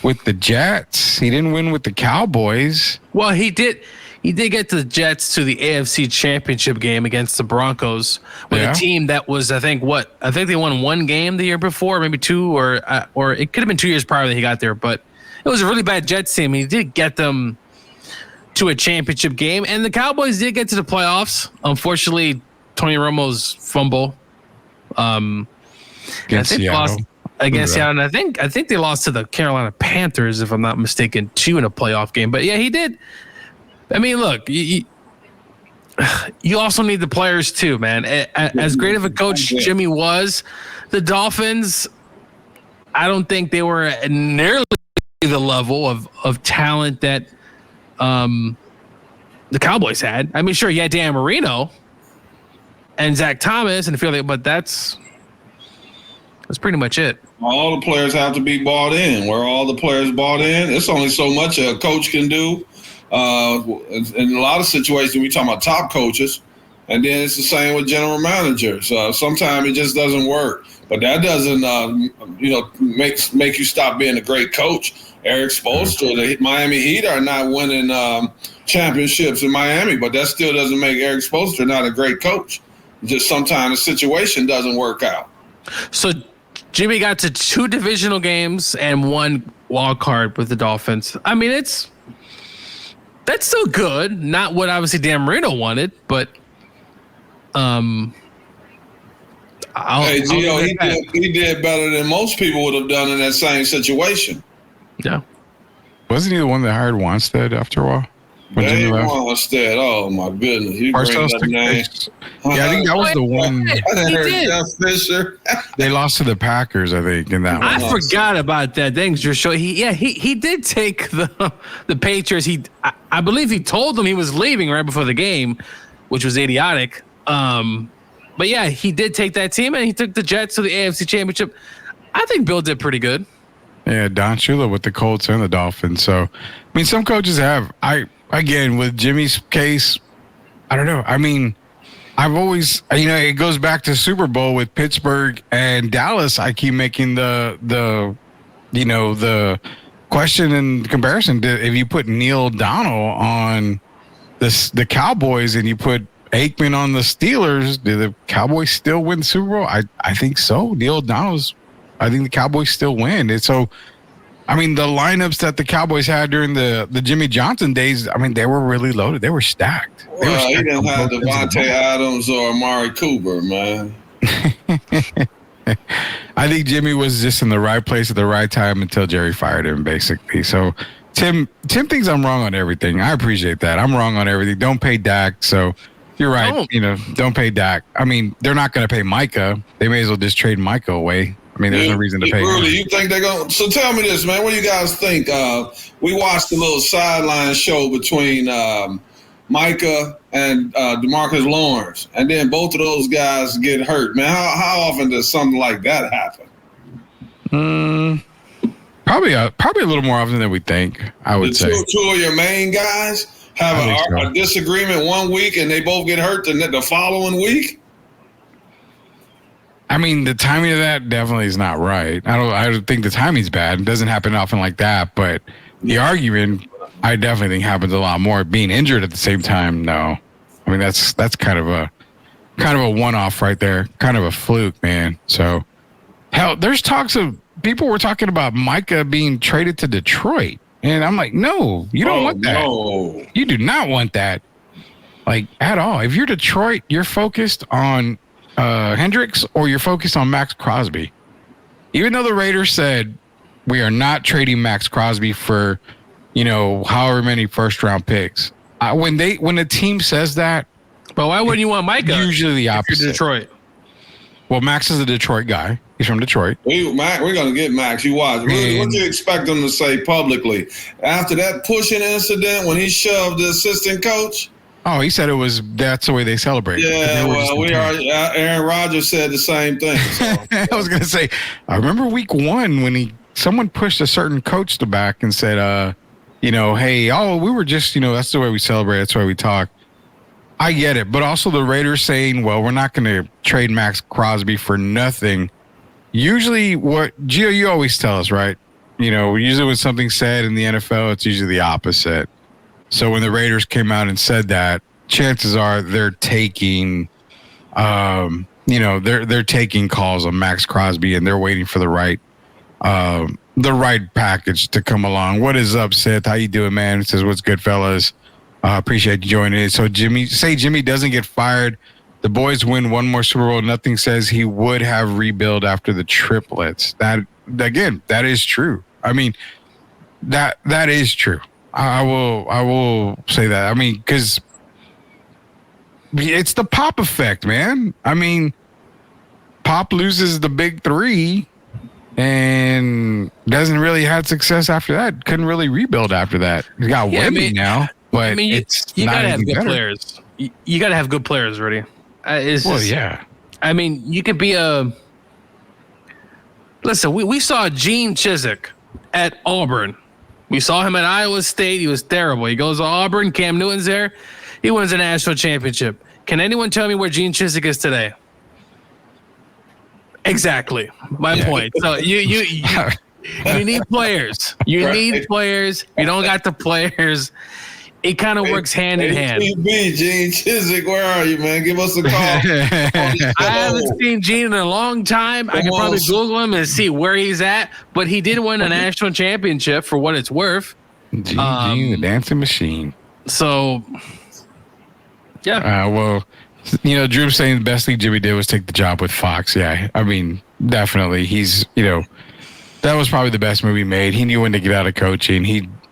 S3: with the Jets. He didn't win with the Cowboys.
S5: Well, he did get the Jets to the AFC Championship game against the Broncos with a team that was, I think they won one game the year before, maybe two, or it could have been 2 years prior that he got there. But it was a really bad Jets team. He did get them to a championship game, and the Cowboys did get to the playoffs. Unfortunately, Tony Romo's fumble.
S3: Against Seattle.
S5: Against Seattle, and I think they lost to the Carolina Panthers, if I'm not mistaken, too, in a playoff game. But yeah, he did. I mean, look, you also need the players too, man. As great of a coach Jimmy was, the Dolphins, I don't think they were at nearly the level of talent that the Cowboys had. I mean, sure, you had Dan Marino and Zach Thomas and but that's pretty much it.
S4: All the players have to be bought in. Where all the players bought in, it's only so much a coach can do. In a lot of situations, we talk about top coaches, and then it's the same with general managers. Sometimes it just doesn't work, but that doesn't, make you stop being a great coach. Eric Spoelstra, the Miami Heat are not winning championships in Miami, but that still doesn't make Eric Spoelstra not a great coach. Just sometimes the situation doesn't work out.
S5: So Jimmy got to 2 divisional games and 1 wild card with the Dolphins. I mean, that's still good. Not what obviously Dan Marino wanted, but
S4: Gio, he did better than most people would have done in that same situation.
S5: Yeah.
S3: Wasn't he the one that hired Wanstead after a while?
S4: Dave Wanstead, oh my goodness. You bring that name.
S3: Yeah, I think that was the one.
S4: I didn't hear Jeff Fisher.
S3: They lost to the Packers, I think, in that one.
S5: I forgot about that. Thanks for showing. He did take the Patriots. I believe he told them he was leaving right before the game, which was idiotic. But yeah, he did take that team and he took the Jets to the AFC Championship. I think Bill did pretty good.
S3: Yeah, Don Shula with the Colts and the Dolphins. So, I mean, some coaches have. Again, with Jimmy's case, I don't know. I mean, I've always, it goes back to Super Bowl with Pittsburgh and Dallas. I keep making the question and comparison. If you put Neil Donald on the Cowboys and you put Aikman on the Steelers, do the Cowboys still win the Super Bowl? I think so. Neil Donald's, I think the Cowboys still win. And so, I mean, the lineups that the Cowboys had during the Jimmy Johnson days, I mean, they were really loaded. They were stacked.
S4: Well, he didn't have Devontae Adams or Amari Cooper, man.
S3: I think Jimmy was just in the right place at the right time until Jerry fired him, basically. So Tim thinks I'm wrong on everything. I appreciate that. I'm wrong on everything. Don't pay Dak. So you're right. Don't pay Dak. I mean, they're not going to pay Micah. They may as well just trade Micah away. I mean, there's no reason to pay him.
S4: You think they're going to? So tell me this, man. What do you guys think? We watched a little sideline show between Micah and DeMarcus Lawrence, and then both of those guys get hurt. Man, how often does something like that happen?
S3: Probably a little more often than we think, I would say.
S4: Two of your main guys have a disagreement one week and they both get hurt the following week?
S3: I mean, the timing of that definitely is not right. I don't think the timing's bad. It doesn't happen often like that, but the argument, I definitely think happens a lot more. Being injured at the same time, no. I mean, that's kind of a one-off right there, kind of a fluke, man. So, hell, there's talks of people were talking about Micah being traded to Detroit, and I'm like, no, you don't want that. No. You do not want that, like at all. If you're Detroit, you're focused on Hendricks or you're focused on Max Crosby. Even though the Raiders said we are not trading Max Crosby for, however many first-round picks. When a team says that,
S5: but why wouldn't you want Micah?
S3: Usually the opposite.
S5: Detroit.
S3: Well, Max is a Detroit guy. He's from Detroit.
S4: We're going to get Max. You watch. What do you expect him to say publicly? After that pushing incident when he shoved the assistant coach?
S3: Oh, he said that's the way they celebrate.
S4: Yeah, Aaron Rodgers said the same thing. So.
S3: I was going to say, I remember week 1 when someone pushed a certain coach to back and said, hey, we were just, that's the way we celebrate. That's the way we talk. I get it. But also the Raiders saying, well, we're not going to trade Max Crosby for nothing. Usually Gio, you always tell us, right? Usually when something's said in the NFL, it's usually the opposite. So when the Raiders came out and said that, chances are they're taking, they're taking calls on Max Crosby and they're waiting for the right package to come along. What is up, Seth? How you doing, man? It says, what's good, fellas? Appreciate you joining it. So Jimmy doesn't get fired. The boys win one more Super Bowl. Nothing says he would have rebuild after the triplets. That is true. I mean, that is true. I will say that. I mean, because it's the Pop effect, man. I mean, Pop loses the big 3 and doesn't really have success after that. Couldn't really rebuild after that. He's got Wemby now, but you
S5: gotta have good players. You gotta have good players, Rudy.
S3: Yeah.
S5: I mean, you could be Listen, we saw Gene Chizik at Auburn. We saw him at Iowa State. He was terrible. He goes to Auburn. Cam Newton's there. He wins a national championship. Can anyone tell me where Gene Chizik is today? Exactly. My point. So you need players. You need players. You don't got the players. It kind of works hand in hand.
S4: Gene Chizik, where are you, man? Give us a call.
S5: I haven't seen Gene in a long time. I can probably Google him and see where he's at. But he did win a national championship for what it's worth.
S3: Gene, the dancing machine.
S5: So, yeah.
S3: Drew's saying the best thing Jimmy did was take the job with Fox. Yeah, I mean, definitely. He's, that was probably the best move he made. He knew when to get out of coaching.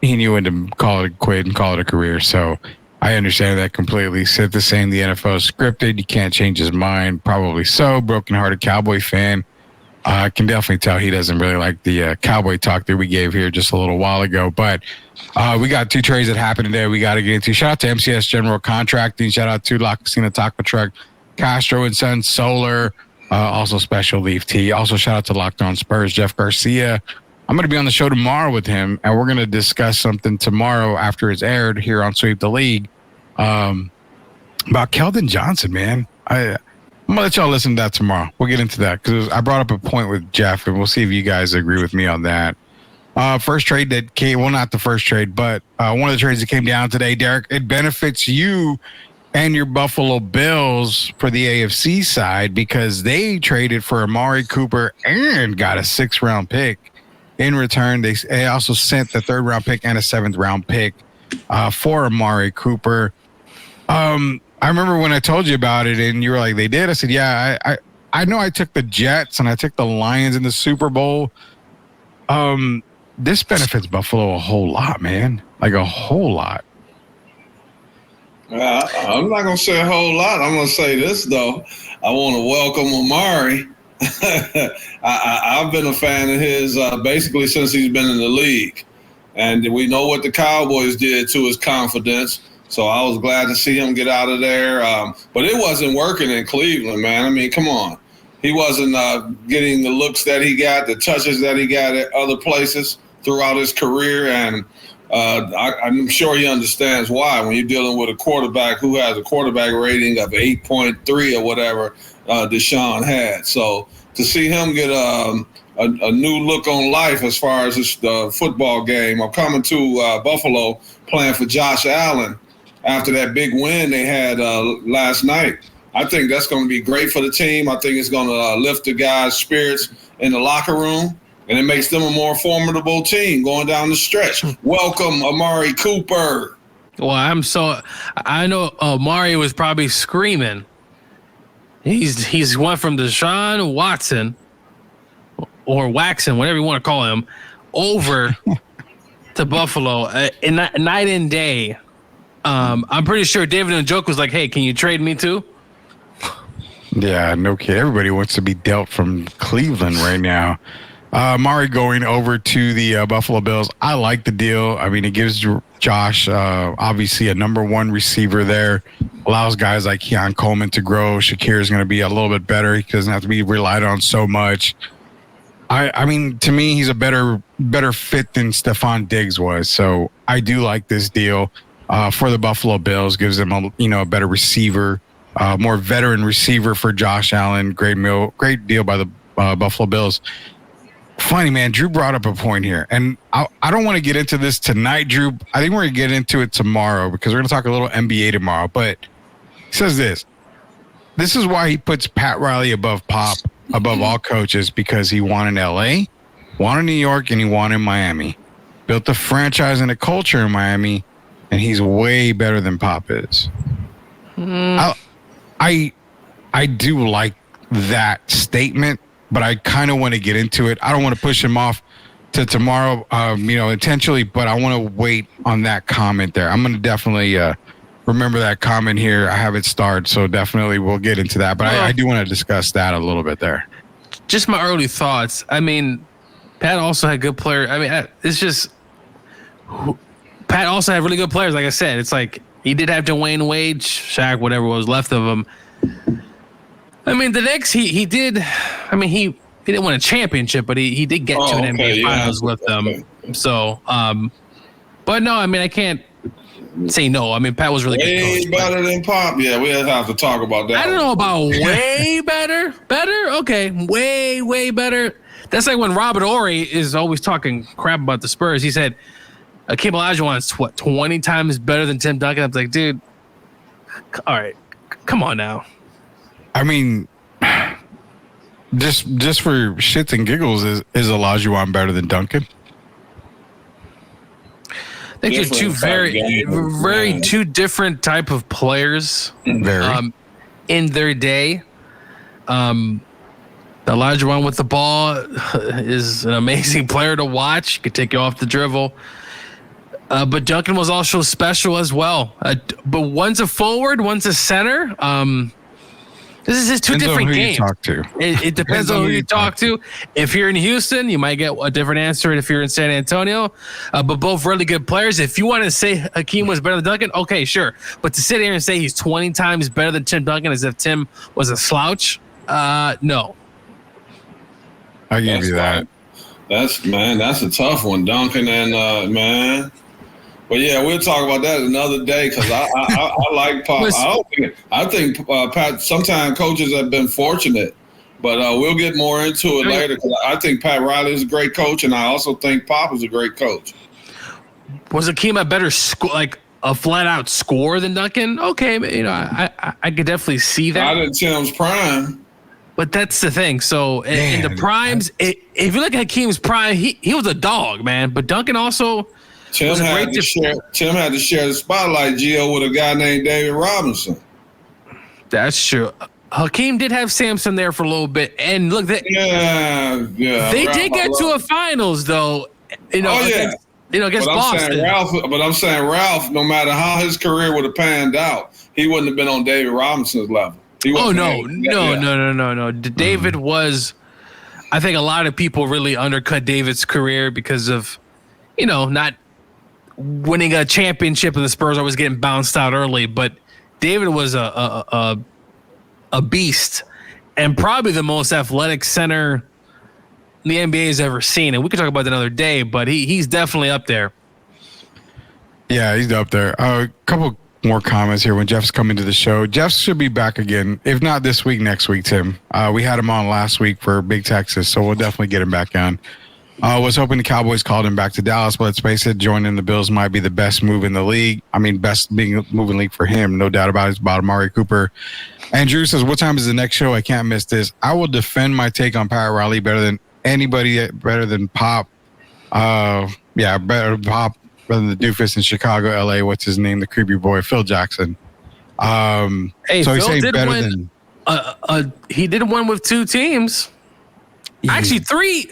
S3: He knew when to call it quit and call it a career. So I understand that completely. Seth is saying the NFL is scripted. You can't change his mind. Probably so. Broken-hearted Cowboy fan. I can definitely tell he doesn't really like the Cowboy talk that we gave here just a little while ago. But we got 2 trades that happened today we got to get into. Shout out to MCS General Contracting. Shout out to La Cocina Taco Truck, Castro and Sons Solar, also Special Leaf Tea. Also shout out to Locked On Spurs, Jeff Garcia. I'm going to be on the show tomorrow with him, and we're going to discuss something tomorrow after it's aired here on Sweep the League about Keldon Johnson, man. I'm going to let y'all listen to that tomorrow. We'll get into that because I brought up a point with Jeff, and we'll see if you guys agree with me on that. First trade that came, well, not the first trade, but one of the trades that came down today, Derek, it benefits you and your Buffalo Bills for the AFC side because they traded for Amari Cooper and got a 6th-round pick. In return, they also sent the 3rd-round pick and a 7th-round pick for Amari Cooper. I remember when I told you about it and you were like, they did? I said, yeah, I know I took the Jets and I took the Lions in the Super Bowl. This benefits Buffalo a whole lot, man. Like a whole lot.
S4: I'm not going to say a whole lot. I'm going to say this, though. I want to welcome Amari. I've been a fan of his basically since he's been in the league. And we know what the Cowboys did to his confidence. So I was glad to see him get out of there. But it wasn't working in Cleveland, man. I mean, come on. He wasn't getting the looks that he got, the touches that he got at other places throughout his career. And I'm sure he understands why when you're dealing with a quarterback who has a quarterback rating of 8.3 or whatever Deshaun had. So to see him get a new look on life as far as this football game. I'm coming to Buffalo playing for Josh Allen after that big win they had last night. I think that's going to be great for the team. I think it's going to lift the guys' spirits in the locker room, and it makes them a more formidable team going down the stretch. Welcome, Amari Cooper.
S5: Well, I know Amari was probably screaming. He's went from Deshaun Watson or Waxon, whatever you want to call him, over to Buffalo night and day. I'm pretty sure David Njoku was like, "Hey, can you trade me too?"
S3: Yeah, no kid. Everybody wants to be dealt from Cleveland right now. Mari going over to the Buffalo Bills. I like the deal. I mean, it gives Josh obviously a number one receiver there. Allows guys like Keon Coleman to grow. Shakir is going to be a little bit better. He doesn't have to be relied on so much. I mean, to me, he's a better fit than Stephon Diggs was. So I do like this deal for the Buffalo Bills. Gives them a better receiver, more veteran receiver for Josh Allen. Great deal by the Buffalo Bills. Funny, man, Drew brought up a point here, and I don't want to get into this tonight, Drew. I think we're going to get into it tomorrow because we're going to talk a little NBA tomorrow. But he says this is why he puts Pat Riley above Pop, above all coaches, because he won in LA, won in New York, and he won in Miami. Built a franchise and a culture in Miami, and he's way better than Pop is. I do like that statement, but I kind of want to get into it. I don't want to push him off to tomorrow, intentionally, but I want to wait on that comment there. I'm going to definitely remember that comment here. I have it starred, so definitely we'll get into that. But I do want to discuss that a little bit there.
S5: Just my early thoughts. I mean, Pat also had good players. I mean, it's just Pat also had really good players. Like I said, it's like he did have Dwayne Wade, Shaq, whatever was left of him. I mean, the Knicks, he did. I mean, he didn't win a championship, but he did get to an NBA Finals with them. So, but no, I mean, I can't say no. I mean, Pat was really good.
S4: Way better than Pop. Yeah, we'll have to talk about that.
S5: I don't know about way better. Better? Okay. Way better. That's like when Robert Horry is always talking crap about the Spurs. He said, Akeem Olajuwon's 20 times better than Tim Duncan. I was like, dude, all right, come on now.
S3: I mean, just for shits and giggles, is Olajuwon better than Duncan?
S5: I think you're two very two different type of players.
S3: Very.
S5: In their day. Olajuwon with the ball is an amazing player to watch. He could take you off the dribble. But Duncan was also special as well. But one's a forward, one's a center. This is just two different games. It depends on who you talk to. If you're in Houston, you might get a different answer than if you're in San Antonio. But both really good players. If you want to say Hakeem was better than Duncan, okay, sure. But to sit here and say he's 20 times better than Tim Duncan as if Tim was a slouch, no.
S3: I give you that.
S4: That's a tough one, Duncan and man. But yeah, we'll talk about that another day because I like Pop. I think Pat. Sometimes coaches have been fortunate, but we'll get more into it later. Cause I think Pat Riley is a great coach, and I also think Pop is a great coach.
S5: Was Hakeem a better like a flat out scorer than Duncan? Okay, I could definitely see that.
S4: Not in Tim's prime.
S5: But that's the thing. So in the primes, if you look at Hakeem's prime, he was a dog, man. But Duncan also.
S4: Tim had to share the spotlight, Gio, with a guy named David Robinson.
S5: That's true. Hakeem did have Samson there for a little bit, and look, they did get to a finals though. Against Boston.
S4: I'm saying Ralph. No matter how his career would have panned out, he wouldn't have been on David Robinson's level. No.
S5: David was. I think a lot of people really undercut David's career because of, winning a championship and the Spurs always getting bounced out early, but David was a beast and probably the most athletic center the NBA has ever seen. And we could talk about that another day, but he's definitely up there.
S3: Yeah, he's up there. A couple more comments here when Jeff's coming to the show. Jeff should be back again, if not this week, next week, Tim. We had him on last week for Big Texas, so we'll definitely get him back on. Was hoping the Cowboys called him back to Dallas, but let's face it, joining the Bills might be the best move in the league. I mean, best being move in the league for him, no doubt about it. It's about Amari Cooper. Andrew says, what time is the next show? I can't miss this. I will defend my take on Pat Riley better than anybody, better than Pop. Better than Pop, better than the doofus in Chicago, LA. What's his name? The creepy boy, Phil Jackson.
S5: Hey,
S3: so
S5: Phil
S3: he's
S5: did
S3: better
S5: win.
S3: than.
S5: He did one with 2 teams.
S3: Yeah.
S5: Actually, 3.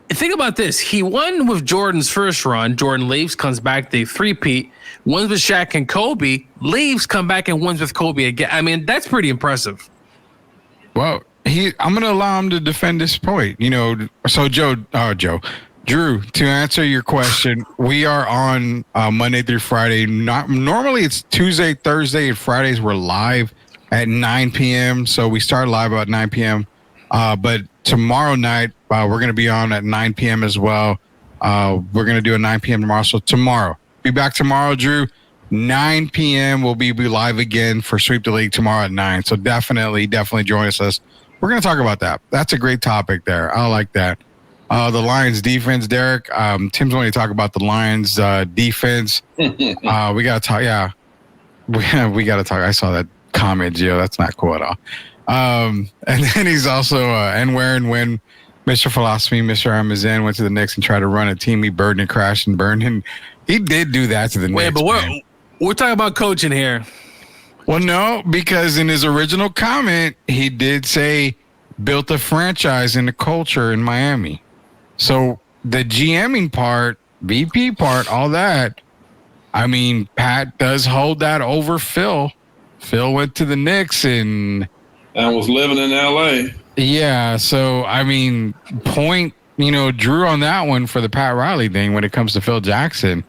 S5: Think about this. He won with Jordan's first run. Jordan leaves, comes back, they 3-peat. Wins with Shaq and Kobe, leaves, come back and wins with Kobe again. I mean, that's pretty impressive.
S3: Well, I'm going to allow him to defend this point. You know, so Drew, to answer your question, we are on Monday through Friday. Normally it's Tuesday, Thursday, and Fridays we're live at 9 p.m. So we start live about 9 p.m. But tomorrow night, we're going to be on at 9 p.m. as well. We're going to do a 9 p.m. tomorrow. So tomorrow, be back tomorrow, Drew. 9 p.m. We'll be live again for Sweep the League tomorrow at 9. So definitely join us. We're going to talk about that. That's a great topic there. I like that. The Lions defense, Derek. Tim's going to talk about the Lions defense. We got to talk. Yeah, we got to talk. I saw that comment, Gio. That's not cool at all. And then he's also and when Mr. Philosophy, Mr. Armazan went to the Knicks and tried to run a team, he burned and crashed and burned. And he did do that to the Knicks.
S5: Wait, but we're talking about coaching here.
S3: Well, no, because in his original comment, he did say built a franchise and a culture in Miami. So the GMing part, VP part, all that, I mean, Pat does hold that over Phil. Phil went to the Knicks and
S4: was living in LA.
S3: Yeah, so I mean, Drew on that one for the Pat Riley thing when it comes to Phil Jackson.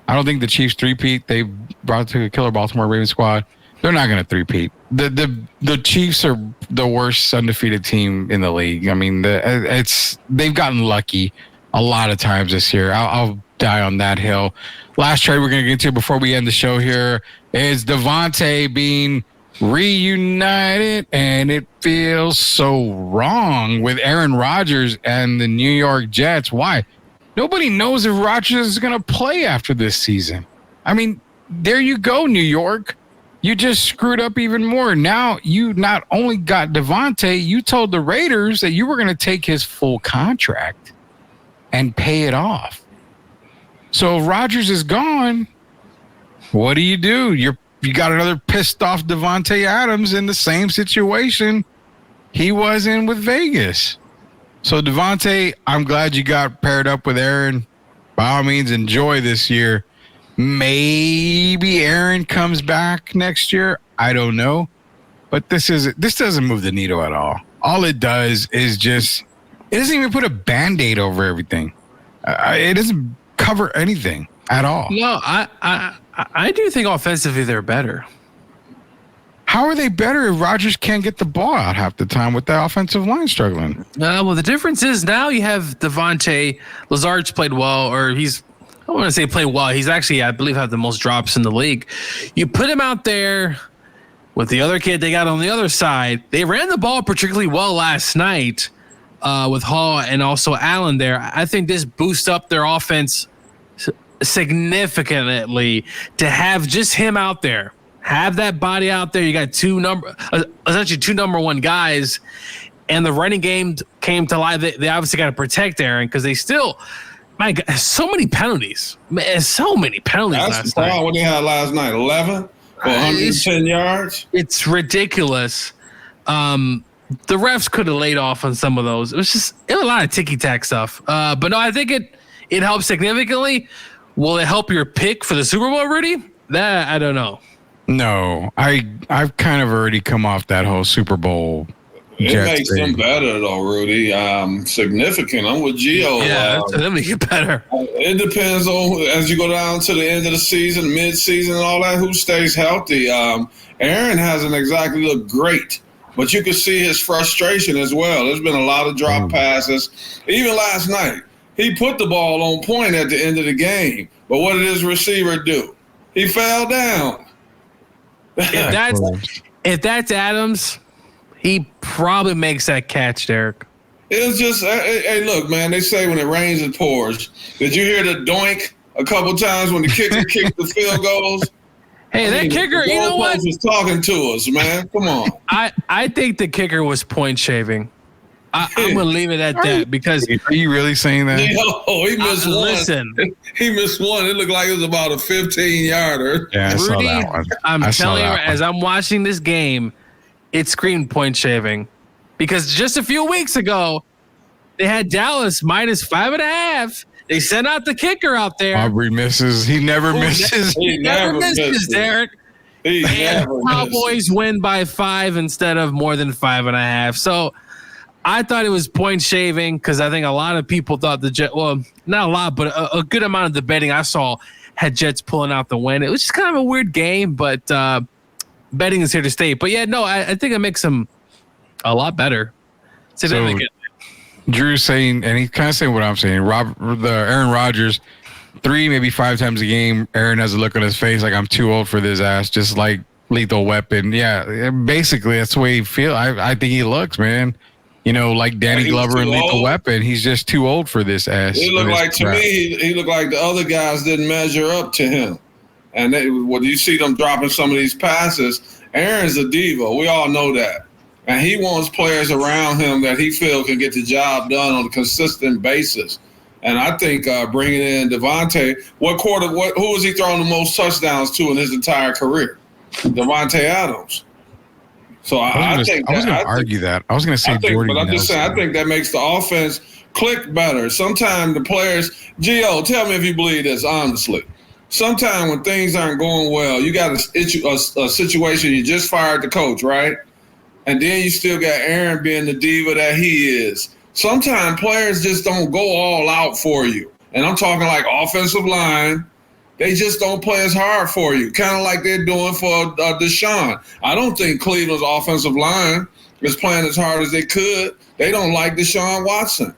S3: I don't think the Chiefs three-peat. They brought to a killer Baltimore Ravens squad. They're not going to three-peat. The Chiefs are the worst undefeated team in the league. I mean, they've gotten lucky a lot of times this year. I'll die on that hill. Last trade we're going to get to before we end the show here is Devontae being reunited, and it feels so wrong with Aaron Rodgers and the New York Jets. Why? Nobody knows if Rodgers is going to play after this season. I mean, there you go, New York. You just screwed up even more. Now you not only got Devontae, you told the Raiders that you were going to take his full contract and pay it off. So if Rodgers is gone, what do? You got another pissed off Devontae Adams in the same situation he was in with Vegas. So Devontae, I'm glad you got paired up with Aaron. By all means, enjoy this year. Maybe Aaron comes back next year. I don't know. But this doesn't move the needle at all. All it does is it doesn't even put a Band-Aid over everything. It doesn't cover anything at all.
S5: No, I do think offensively they're better.
S3: How are they better if Rodgers can't get the ball out half the time with the offensive line struggling?
S5: Well, the difference is now you have Devontae. Lazard's played well, or I don't want to say played well. He's actually, I believe, had the most drops in the league. You put him out there with the other kid they got on the other side. They ran the ball particularly well last night with Hall and also Allen there. I think this boosts up their offense significantly to have just him out there. Have that body out there. You got essentially two number one guys, and the running game came to life. They obviously got to protect Aaron because they still, my God, so many penalties. Man, so many penalties
S4: That's
S5: last night.
S4: what they had last night. 11 for 110 yards.
S5: It's ridiculous. The refs could have laid off on some of those. It was a lot of ticky-tack stuff. But no, I think it helps significantly. Will it help your pick for the Super Bowl, Rudy? That I don't know.
S3: No, I've kind of already come off that whole Super Bowl
S4: It makes them better, though, Rudy. Significant. I'm with Gio.
S5: Yeah, for them to get better.
S4: It depends on, as you go down to the end of the season, mid-season, and all that, who stays healthy. Aaron hasn't exactly looked great, but you can see his frustration as well. There's been a lot of drop passes. Even last night, he put the ball on point at the end of the game. But what did his receiver do? He fell down.
S5: If that's Adams, he probably makes that catch, Derek.
S4: It was just, hey, look, man, they say when it rains, it pours. Did you hear the doink a couple times when the kicker kicked the field goals?
S5: Hey, that kicker, you know what?
S4: Was talking to us, man. Come on.
S5: I think the kicker was point shaving. I'm going to leave it at that because.
S3: Are you really saying that?
S4: He missed one.
S5: Listen.
S4: He missed one. It looked like it was about a 15-yarder.
S3: Yeah, I saw that one.
S5: I'm telling you, as I'm watching this game, it screamed point shaving. Because just a few weeks ago, they had Dallas minus 5.5. They sent out the kicker out there.
S3: Aubrey misses. He never misses.
S4: He never misses,
S5: Derek. Cowboys win by 5 instead of more than 5.5. So I thought it was point shaving because I think a lot of people thought the Jets, well, not a lot, but a good amount of the betting I saw had Jets pulling out the win. It was just kind of a weird game, but betting is here to stay. But yeah, no, I think it makes them a lot better.
S3: So Drew's saying, and he's kind of saying what I'm saying. Aaron Rodgers, 3, maybe 5 times a game, Aaron has a look on his face like I'm too old for this ass, just like Lethal Weapon. Yeah, basically that's the way he feels. I think he looks, man. You know, like Danny Glover and Lethal Weapon. He's just too old for this ass.
S4: He looked like, to me, he looked like the other guys didn't measure up to him. And when you see them dropping some of these passes, Aaron's a diva. We all know that. And he wants players around him that he feels can get the job done on a consistent basis. And I think bringing in Devontae, who was he throwing the most touchdowns to in his entire career? Devontae Adams. So I think I was going to
S3: argue that. I was going to say Jordy.
S4: But I'm just saying, I think that makes the offense click better. Sometimes the players, Gio, tell me if you believe this, honestly. Sometimes when things aren't going well, you got a situation, you just fired the coach, right? And then you still got Aaron being the diva that he is. Sometimes players just don't go all out for you. And I'm talking like offensive line. They just don't play as hard for you, kind of like they're doing for Deshaun. I don't think Cleveland's offensive line is playing as hard as they could. They don't like Deshaun Watson.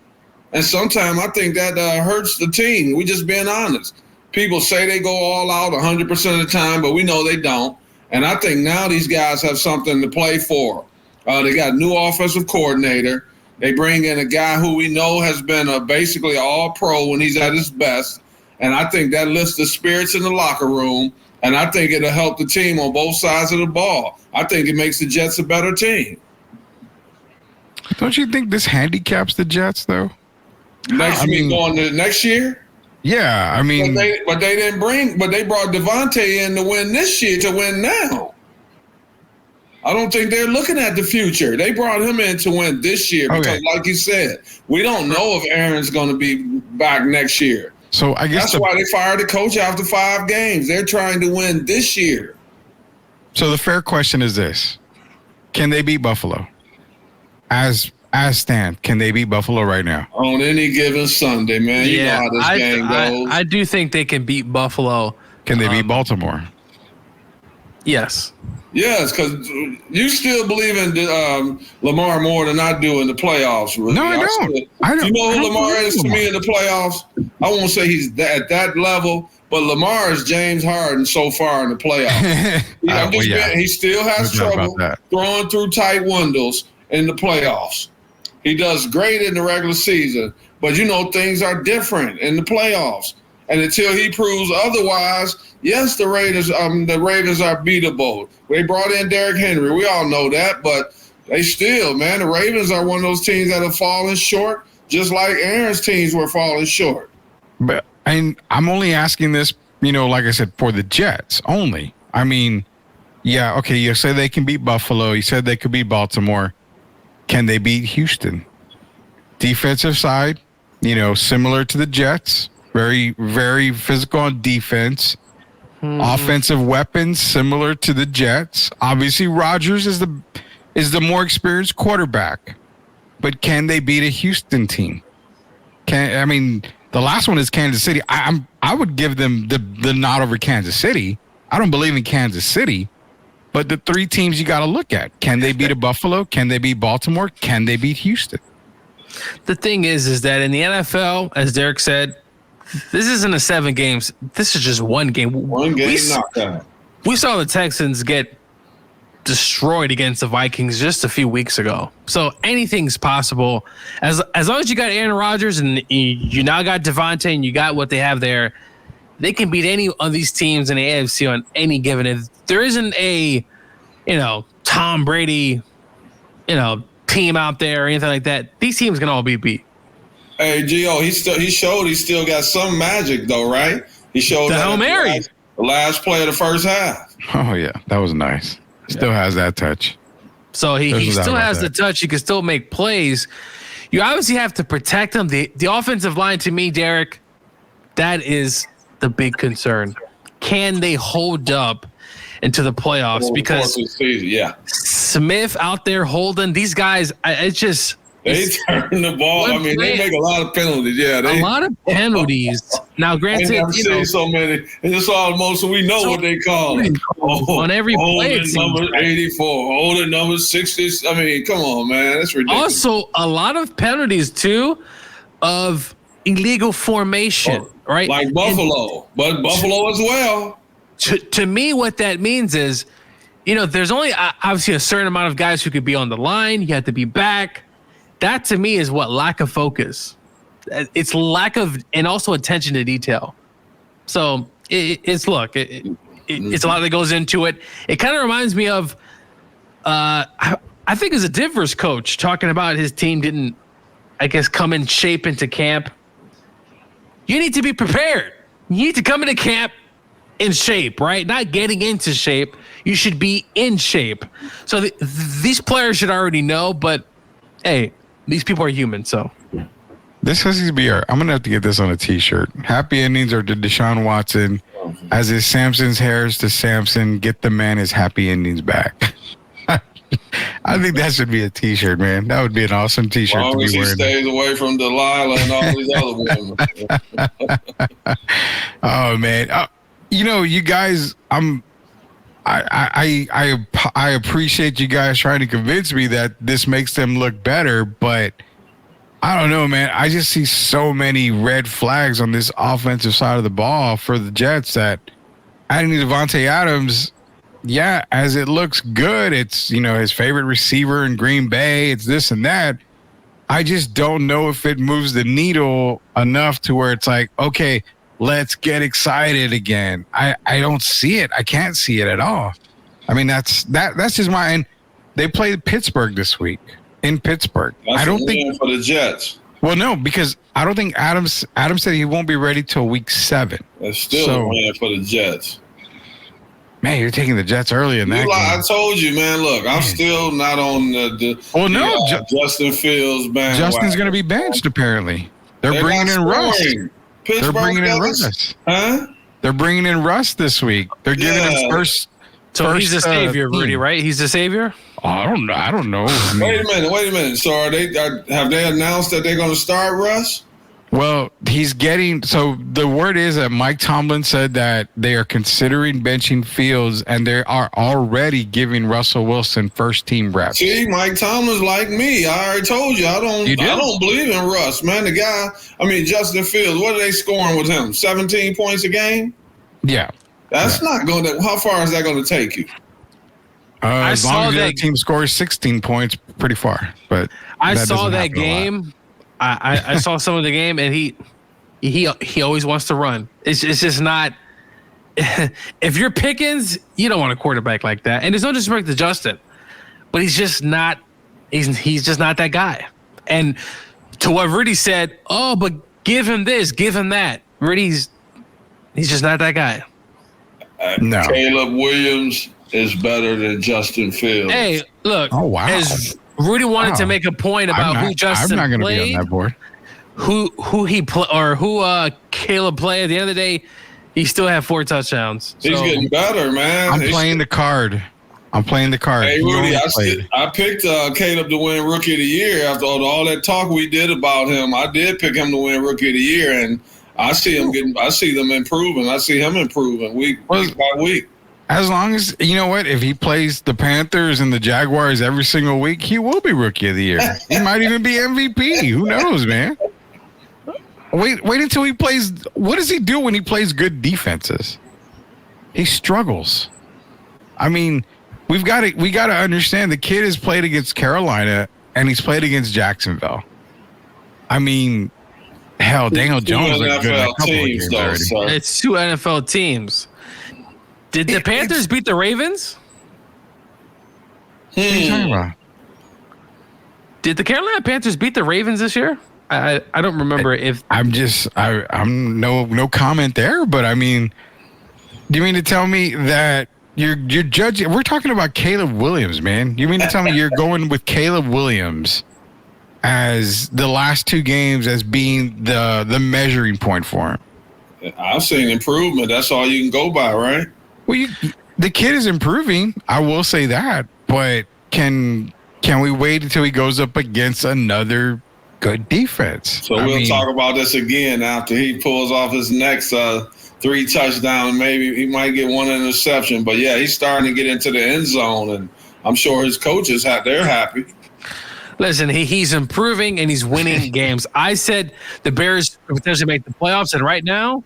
S4: And sometimes I think that hurts the team. We just being honest. People say they go all out 100% of the time, but we know they don't. And I think now these guys have something to play for. They got a new offensive coordinator. They bring in a guy who we know has been basically all-pro when he's at his best. And I think that lifts the spirits in the locker room. And I think it'll help the team on both sides of the ball. I think it makes the Jets a better team.
S3: Don't you think this handicaps the Jets, though?
S4: Going to next year?
S3: Yeah, I mean.
S4: But they brought Devontae in to win this year to win now. I don't think they're looking at the future. They brought him in to win this year because, like you said, we don't know if Aaron's going to be back next year.
S3: So I guess
S4: that's why they fired the coach after 5 games. They're trying to win this year.
S3: So the fair question is this: can they beat Buffalo? As stand, can they beat Buffalo right now?
S4: On any given Sunday, man. You know how this game goes.
S5: I do think they can beat Buffalo.
S3: Can they beat Baltimore?
S5: Yes.
S4: Yes, because you still believe in Lamar more than I do in the playoffs. Really.
S3: No, I don't.
S4: You know who Lamar is to me in the playoffs? I won't say he's at that level, but Lamar is James Harden so far in the playoffs. He still has trouble throwing through tight windows in the playoffs. He does great in the regular season, but things are different in the playoffs. And until he proves otherwise, yes, the Ravens are beatable. They brought in Derrick Henry. We all know that, but they still, man, the Ravens are one of those teams that have fallen short, just like Aaron's teams were falling short.
S3: But I'm only asking this, like I said, for the Jets only. I mean, yeah, okay, you said they can beat Buffalo. You said they could beat Baltimore. Can they beat Houston? Defensive side, similar to the Jets. Very, very physical on defense. Offensive weapons similar to the Jets. Obviously, Rodgers is is the more experienced quarterback. But can they beat a Houston team? The last one is Kansas City. I would give them the nod over Kansas City. I don't believe in Kansas City, but the three teams you got to look at. Can they beat a Buffalo? Can they beat Baltimore? Can they beat Houston?
S5: The thing is that in the NFL, as Derek said, this isn't a 7 games. This is just one game.
S4: One game knockout.
S5: We saw the Texans get destroyed against the Vikings just a few weeks ago. So anything's possible. As long as you got Aaron Rodgers and you now got Devontae and you got what they have there, they can beat any of these teams in the AFC on any given. If there isn't a, Tom Brady, team out there or anything like that, these teams can all be beat.
S4: Hey, Gio, he showed he still got some magic though, right? He showed
S5: the Hail Mary.
S4: The last play of the first half.
S3: Oh yeah, that was nice. Still has that touch.
S5: So he still has the touch. He can still make plays. You obviously have to protect him. The offensive line, to me, Derek, that is the big concern. Can they hold up into the playoffs? Because Smith out there holding these guys, it's just
S4: they turn the ball. They make a lot of penalties. Yeah,
S5: a lot of penalties. Now, granted,
S4: I've seen so many. And it's almost we know what they call it.
S5: On every play,
S4: number 84, holding number 60. I mean, come on, man, that's ridiculous.
S5: Also, a lot of penalties too of illegal formation, right?
S4: Like Buffalo, but Buffalo as well.
S5: To me, what that means is, there's only obviously a certain amount of guys who could be on the line. You have to be back. That to me is what lack of focus. It's lack of, and also attention to detail. So it's a lot that goes into it. It kind of reminds me of, I think as a Denver's coach talking about his team didn't, I guess, come in shape into camp. You need to be prepared. You need to come into camp in shape, right? Not getting into shape. You should be in shape. So these players should already know, but hey, these people are human, so.
S3: This has to be I'm going to have to get this on a T-shirt. Happy endings are to Deshaun Watson, as is Samson's hairs to Samson. Get the man his happy endings back. I think that should be a T-shirt, man. That would be an awesome T-shirt to be wearing. As long as he stays
S4: away from Delilah and all these other women.
S3: Oh, man. You guys, I appreciate you guys trying to convince me that this makes them look better, but I don't know, man. I just see so many red flags on this offensive side of the ball for the Jets that adding Devontae Adams, yeah, as it looks good, it's, his favorite receiver in Green Bay, it's this and that. I just don't know if it moves the needle enough to where it's like, okay, let's get excited again. I don't see it. I can't see it at all. I mean, that's just and they played Pittsburgh this week in Pittsburgh.
S4: I don't think for the Jets.
S3: Well, no, because I don't think Adams said he won't be ready till week 7.
S4: That's still a win for the Jets.
S3: Man, you're taking the Jets early in that game.
S4: I told you, man. Look, I'm still not on Justin Fields bandwagon.
S3: Justin's going to be benched, apparently. They're bringing in Russ. They're bringing in Russ.
S4: Huh?
S3: They're bringing in Russ this week. They're giving him first.
S5: So he's the savior, Rudy, right? He's the savior?
S3: I don't know.
S4: Wait a minute. So have they announced that they're going to start Russ?
S3: Well, the word is that Mike Tomlin said that they are considering benching Fields and they are already giving Russell Wilson first team reps.
S4: See, Mike Tomlin's like me. I already told you. I don't believe in Russ, man. The guy, Justin Fields, what are they scoring with him? 17 points a game?
S3: Yeah.
S4: That's not going to, how far is that going to take you?
S3: As long as that team scores 16 points, pretty far. But
S5: I saw that game. I saw some of the game, and he always wants to run. It's just not. If you're Pickens, you don't want a quarterback like that. And there's no disrespect to Justin, but he's just not. He's just not that guy. And to what Rudy said, but give him this, give him that. Rudy's just not that guy.
S3: No.
S4: Caleb Williams is better than Justin Fields.
S5: Hey, look.
S3: Oh wow.
S5: As Rudy wanted to make a point about who Justin played. I'm not going to be on that board. Who he or who Caleb played. At the end of the day, he still had 4 touchdowns.
S4: So. He's getting better, man.
S3: I'm playing the card. I'm playing the card.
S4: Hey, Rudy, I picked Caleb to win Rookie of the Year after all that talk we did about him. I did pick him to win Rookie of the Year, and I see him improving. I see him improving week by week.
S3: As long as, you know what, if he plays the Panthers and the Jaguars every single week, he will be Rookie of the Year. He might even be MVP. Who knows, man? Wait until he plays. What does he do when he plays good defenses? He struggles. I mean, we got to understand the kid has played against Carolina and he's played against Jacksonville. I mean, hell, Daniel Jones looked good in a couple of games already.
S5: It's 2 NFL teams. Did the Panthers beat the Ravens?
S3: What are you talking about?
S5: Did the Carolina Panthers beat the Ravens this year? I don't remember if
S3: I'm no comment there, but I mean, do you mean to tell me that you're judging? We're talking about Caleb Williams, man. You mean to tell me you're going with Caleb Williams as the last 2 games as being the measuring point for him?
S4: I've seen improvement. That's all you can go by, right?
S3: Well, the kid is improving. I will say that, but can we wait until he goes up against another good defense?
S4: So we'll talk about this again after he pulls off his next 3 touchdowns. Maybe he might get 1 interception, but yeah, he's starting to get into the end zone, and I'm sure his coaches they're happy.
S5: Listen, he's improving and he's winning games. I said the Bears could potentially make the playoffs, and right now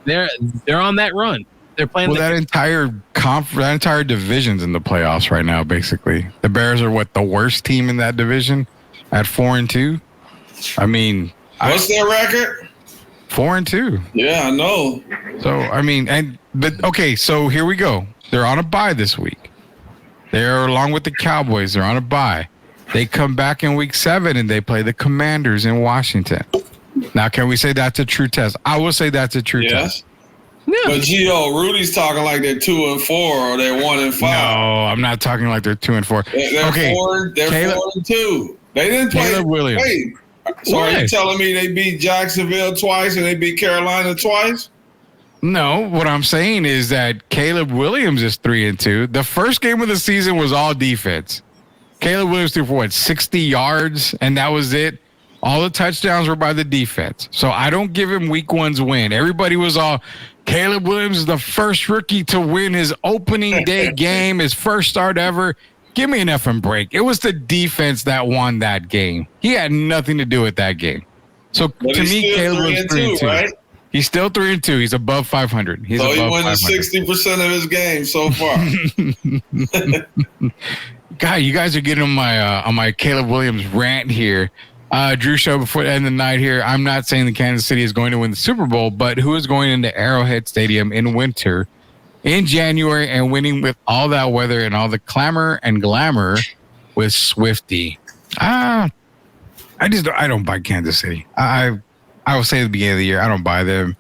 S5: they're on that run. They're playing. Well,
S3: that entire division's in the playoffs right now. Basically, the Bears are the worst team in that division at 4-2. I mean,
S4: what's their record?
S3: 4-2.
S4: Yeah, I know.
S3: So I mean, okay. So here we go. They're on a bye this week. They're along with the Cowboys. They're on a bye. They come back in week 7 and they play the Commanders in Washington. Now, can we say that's a true test? I will say that's a true test.
S5: Yeah.
S4: But Gio, Rudy's talking like they're 2-4 or they're 1-5.
S3: No, I'm not talking like they're 2-4.
S4: They're
S3: okay,
S4: 4-2. They didn't play.
S3: Caleb Williams.
S4: Wait, so are you telling me they beat Jacksonville twice and they beat Carolina twice?
S3: No, what I'm saying is that Caleb Williams is 3-2. The first game of the season was all defense. Caleb Williams threw for 60 yards, and that was it. All the touchdowns were by the defense. So I don't give him week 1's win. Everybody was all, Caleb Williams is the first rookie to win his opening day game, his first start ever. Give me an effing break. It was the defense that won that game. He had nothing to do with that game. So to me, Caleb was 3-2. Right? He's still 3-2. He's above 500. He's
S4: so
S3: above
S4: he won 60% of his games so far.
S3: God, you guys are getting on my Caleb Williams rant here. Drew Show before the end of the night here. I'm not saying that Kansas City is going to win the Super Bowl, but who is going into Arrowhead Stadium in winter in January and winning with all that weather and all the clamor and glamour with Swifty? I don't buy Kansas City. I will say at the beginning of the year, I don't buy them.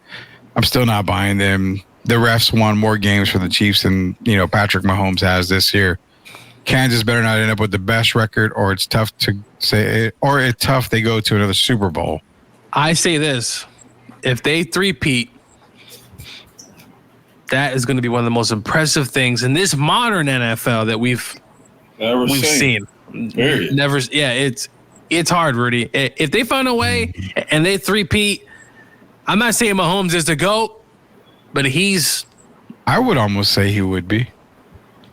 S3: I'm still not buying them. The refs won more games for the Chiefs than Patrick Mahomes has this year. Kansas better not end up with the best record, or it's tough to say it, or it's tough they go to another Super Bowl.
S5: I say this: if they three-peat, that is going to be one of the most impressive things in this modern NFL that we've seen.
S4: Period.
S5: Never, yeah, it's hard, Rudy. If they find a way and they three-peat, I'm not saying Mahomes is the GOAT, but
S3: I would almost say he would be.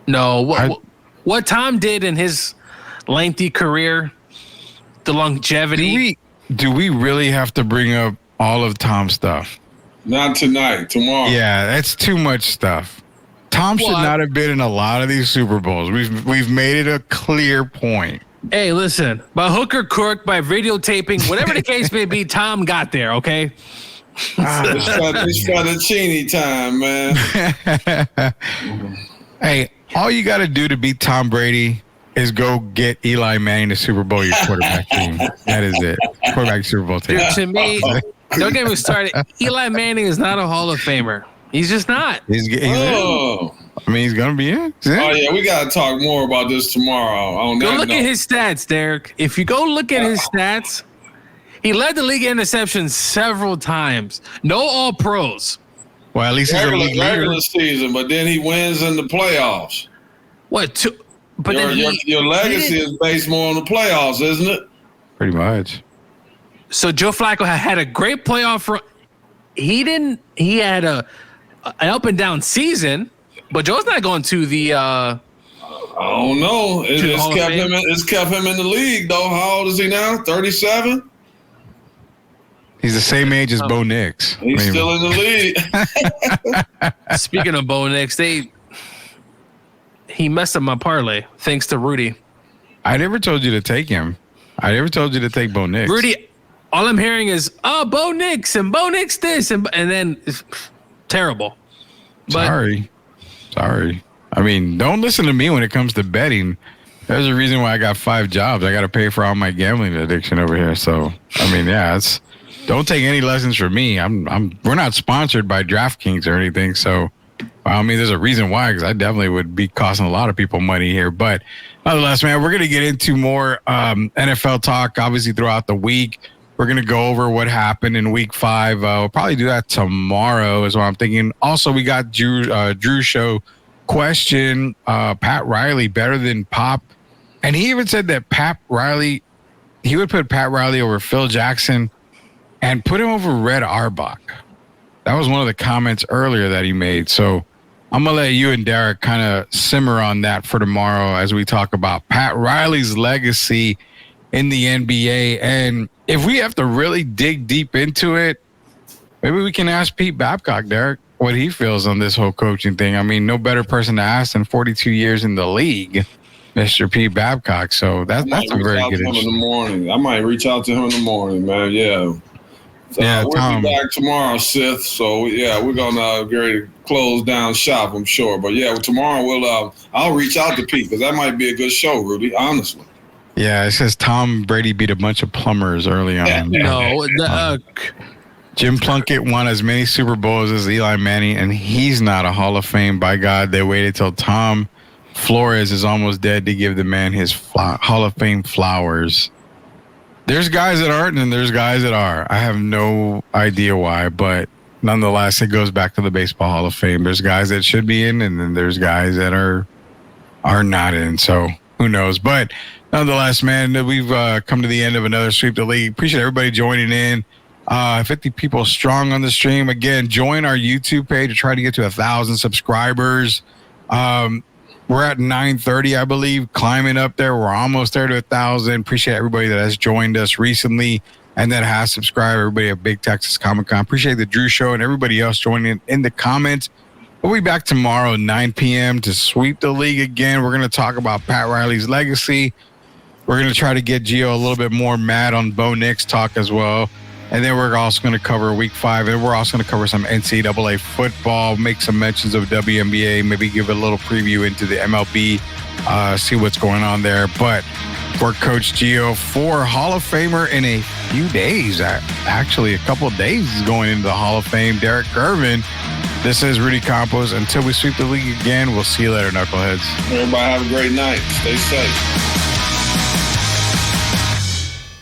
S5: No, what Tom did in his lengthy career, the longevity.
S3: Do we really have to bring up all of Tom's stuff?
S4: Not tonight, tomorrow.
S3: Yeah, that's too much stuff. Tom should not have been in a lot of these Super Bowls. We've made it a clear point.
S5: Hey, listen, by hook or crook, by videotaping, whatever the case may be, Tom got there, okay?
S4: It's fettuccine time, man.
S3: Hey, all you got to do to beat Tom Brady is go get Eli Manning to Super Bowl your quarterback team. That is it. Quarterback Super Bowl team.
S5: Dude, to me, don't get me started. Eli Manning is not a Hall of Famer. He's just not.
S3: He's he's going to be in.
S4: Oh, yeah, we got to talk more about this tomorrow.
S5: Go look at his stats, Derek. If you go look at his stats, he led the league in interceptions several times. No All-Pros.
S3: Well, at least he's a league leader.
S4: Regular season, but then he wins in the playoffs.
S5: What? But
S4: your legacy is based more on the playoffs, isn't it?
S3: Pretty much.
S5: So Joe Flacco had a great playoff run. He didn't. He had an up and down season, but Joe's not going to the.
S4: I don't know. It's kept him in the league though. How old is he now? 37.
S3: He's the same age as Bo Nix.
S4: He's still in the league.
S5: Speaking of Bo Nix, he messed up my parlay thanks to Rudy.
S3: I never told you to take him. I never told you to take Bo Nix.
S5: Rudy, all I'm hearing is, Bo Nix and Bo Nix this. And then it's terrible. But,
S3: Sorry. I mean, don't listen to me when it comes to betting. There's a reason why I got 5 jobs. I got to pay for all my gambling addiction over here. So, I mean, yeah, don't take any lessons from me. We're not sponsored by DraftKings or anything. So, I mean, there's a reason why, because I definitely would be costing a lot of people money here. But nonetheless, man, we're going to get into more NFL talk, obviously, throughout the week. We're going to go over what happened in week 5. We'll probably do that tomorrow is what I'm thinking. Also, we got Drew's show question, Pat Riley better than Pop. And he even said that he would put Pat Riley over Phil Jackson and put him over Red Auerbach. That was one of the comments earlier that he made. So I'm going to let you and Derek kind of simmer on that for tomorrow as we talk about Pat Riley's legacy in the NBA. And if we have to really dig deep into it, maybe we can ask Pete Babcock, Derek, what he feels on this whole coaching thing. I mean, no better person to ask than 42 years in the league, Mr. Pete Babcock. So that's a very good
S4: in the morning. I might reach out to him in the morning, man. Yeah. So we'll be back tomorrow, Sith. So yeah, we're gonna get ready to close down shop, I'm sure. But yeah, tomorrow I'll reach out to Pete because that might be a good show, Rudy. Honestly.
S3: Yeah, it says Tom Brady beat a bunch of plumbers early on. Jim Plunkett won as many Super Bowls as Eli Manning, and he's not a Hall of Fame. By God, they waited till Tom Flores is almost dead to give the man his Hall of Fame flowers. There's guys that aren't, and there's guys that are. I have no idea why, but nonetheless, it goes back to the Baseball Hall of Fame. There's guys that should be in, and then there's guys that are not in. So who knows? But nonetheless, man, we've come to the end of another Sweep the League. Appreciate everybody joining in. 50 people strong on the stream. Again, join our YouTube page to try to get to 1,000 subscribers. We're at 930, I believe, climbing up there. We're almost there to 1,000. Appreciate everybody that has joined us recently and that has subscribed. Everybody at Big Texas Comic Con. Appreciate the Drew Show and everybody else joining in the comments. We'll be back tomorrow at 9 p.m. to Sweep the League again. We're going to talk about Pat Riley's legacy. We're going to try to get Gio a little bit more mad on Bo Nix talk as well. And then we're also going to cover week 5. And we're also going to cover some NCAA football, make some mentions of WNBA, maybe give a little preview into the MLB, see what's going on there. But for Coach Gio, for Hall of Famer in a few days, actually a couple of days is going into the Hall of Fame, Derek Gervin. This is Rudy Campos. Until we sweep the league again, we'll see you later, knuckleheads.
S4: Everybody have a great night. Stay safe.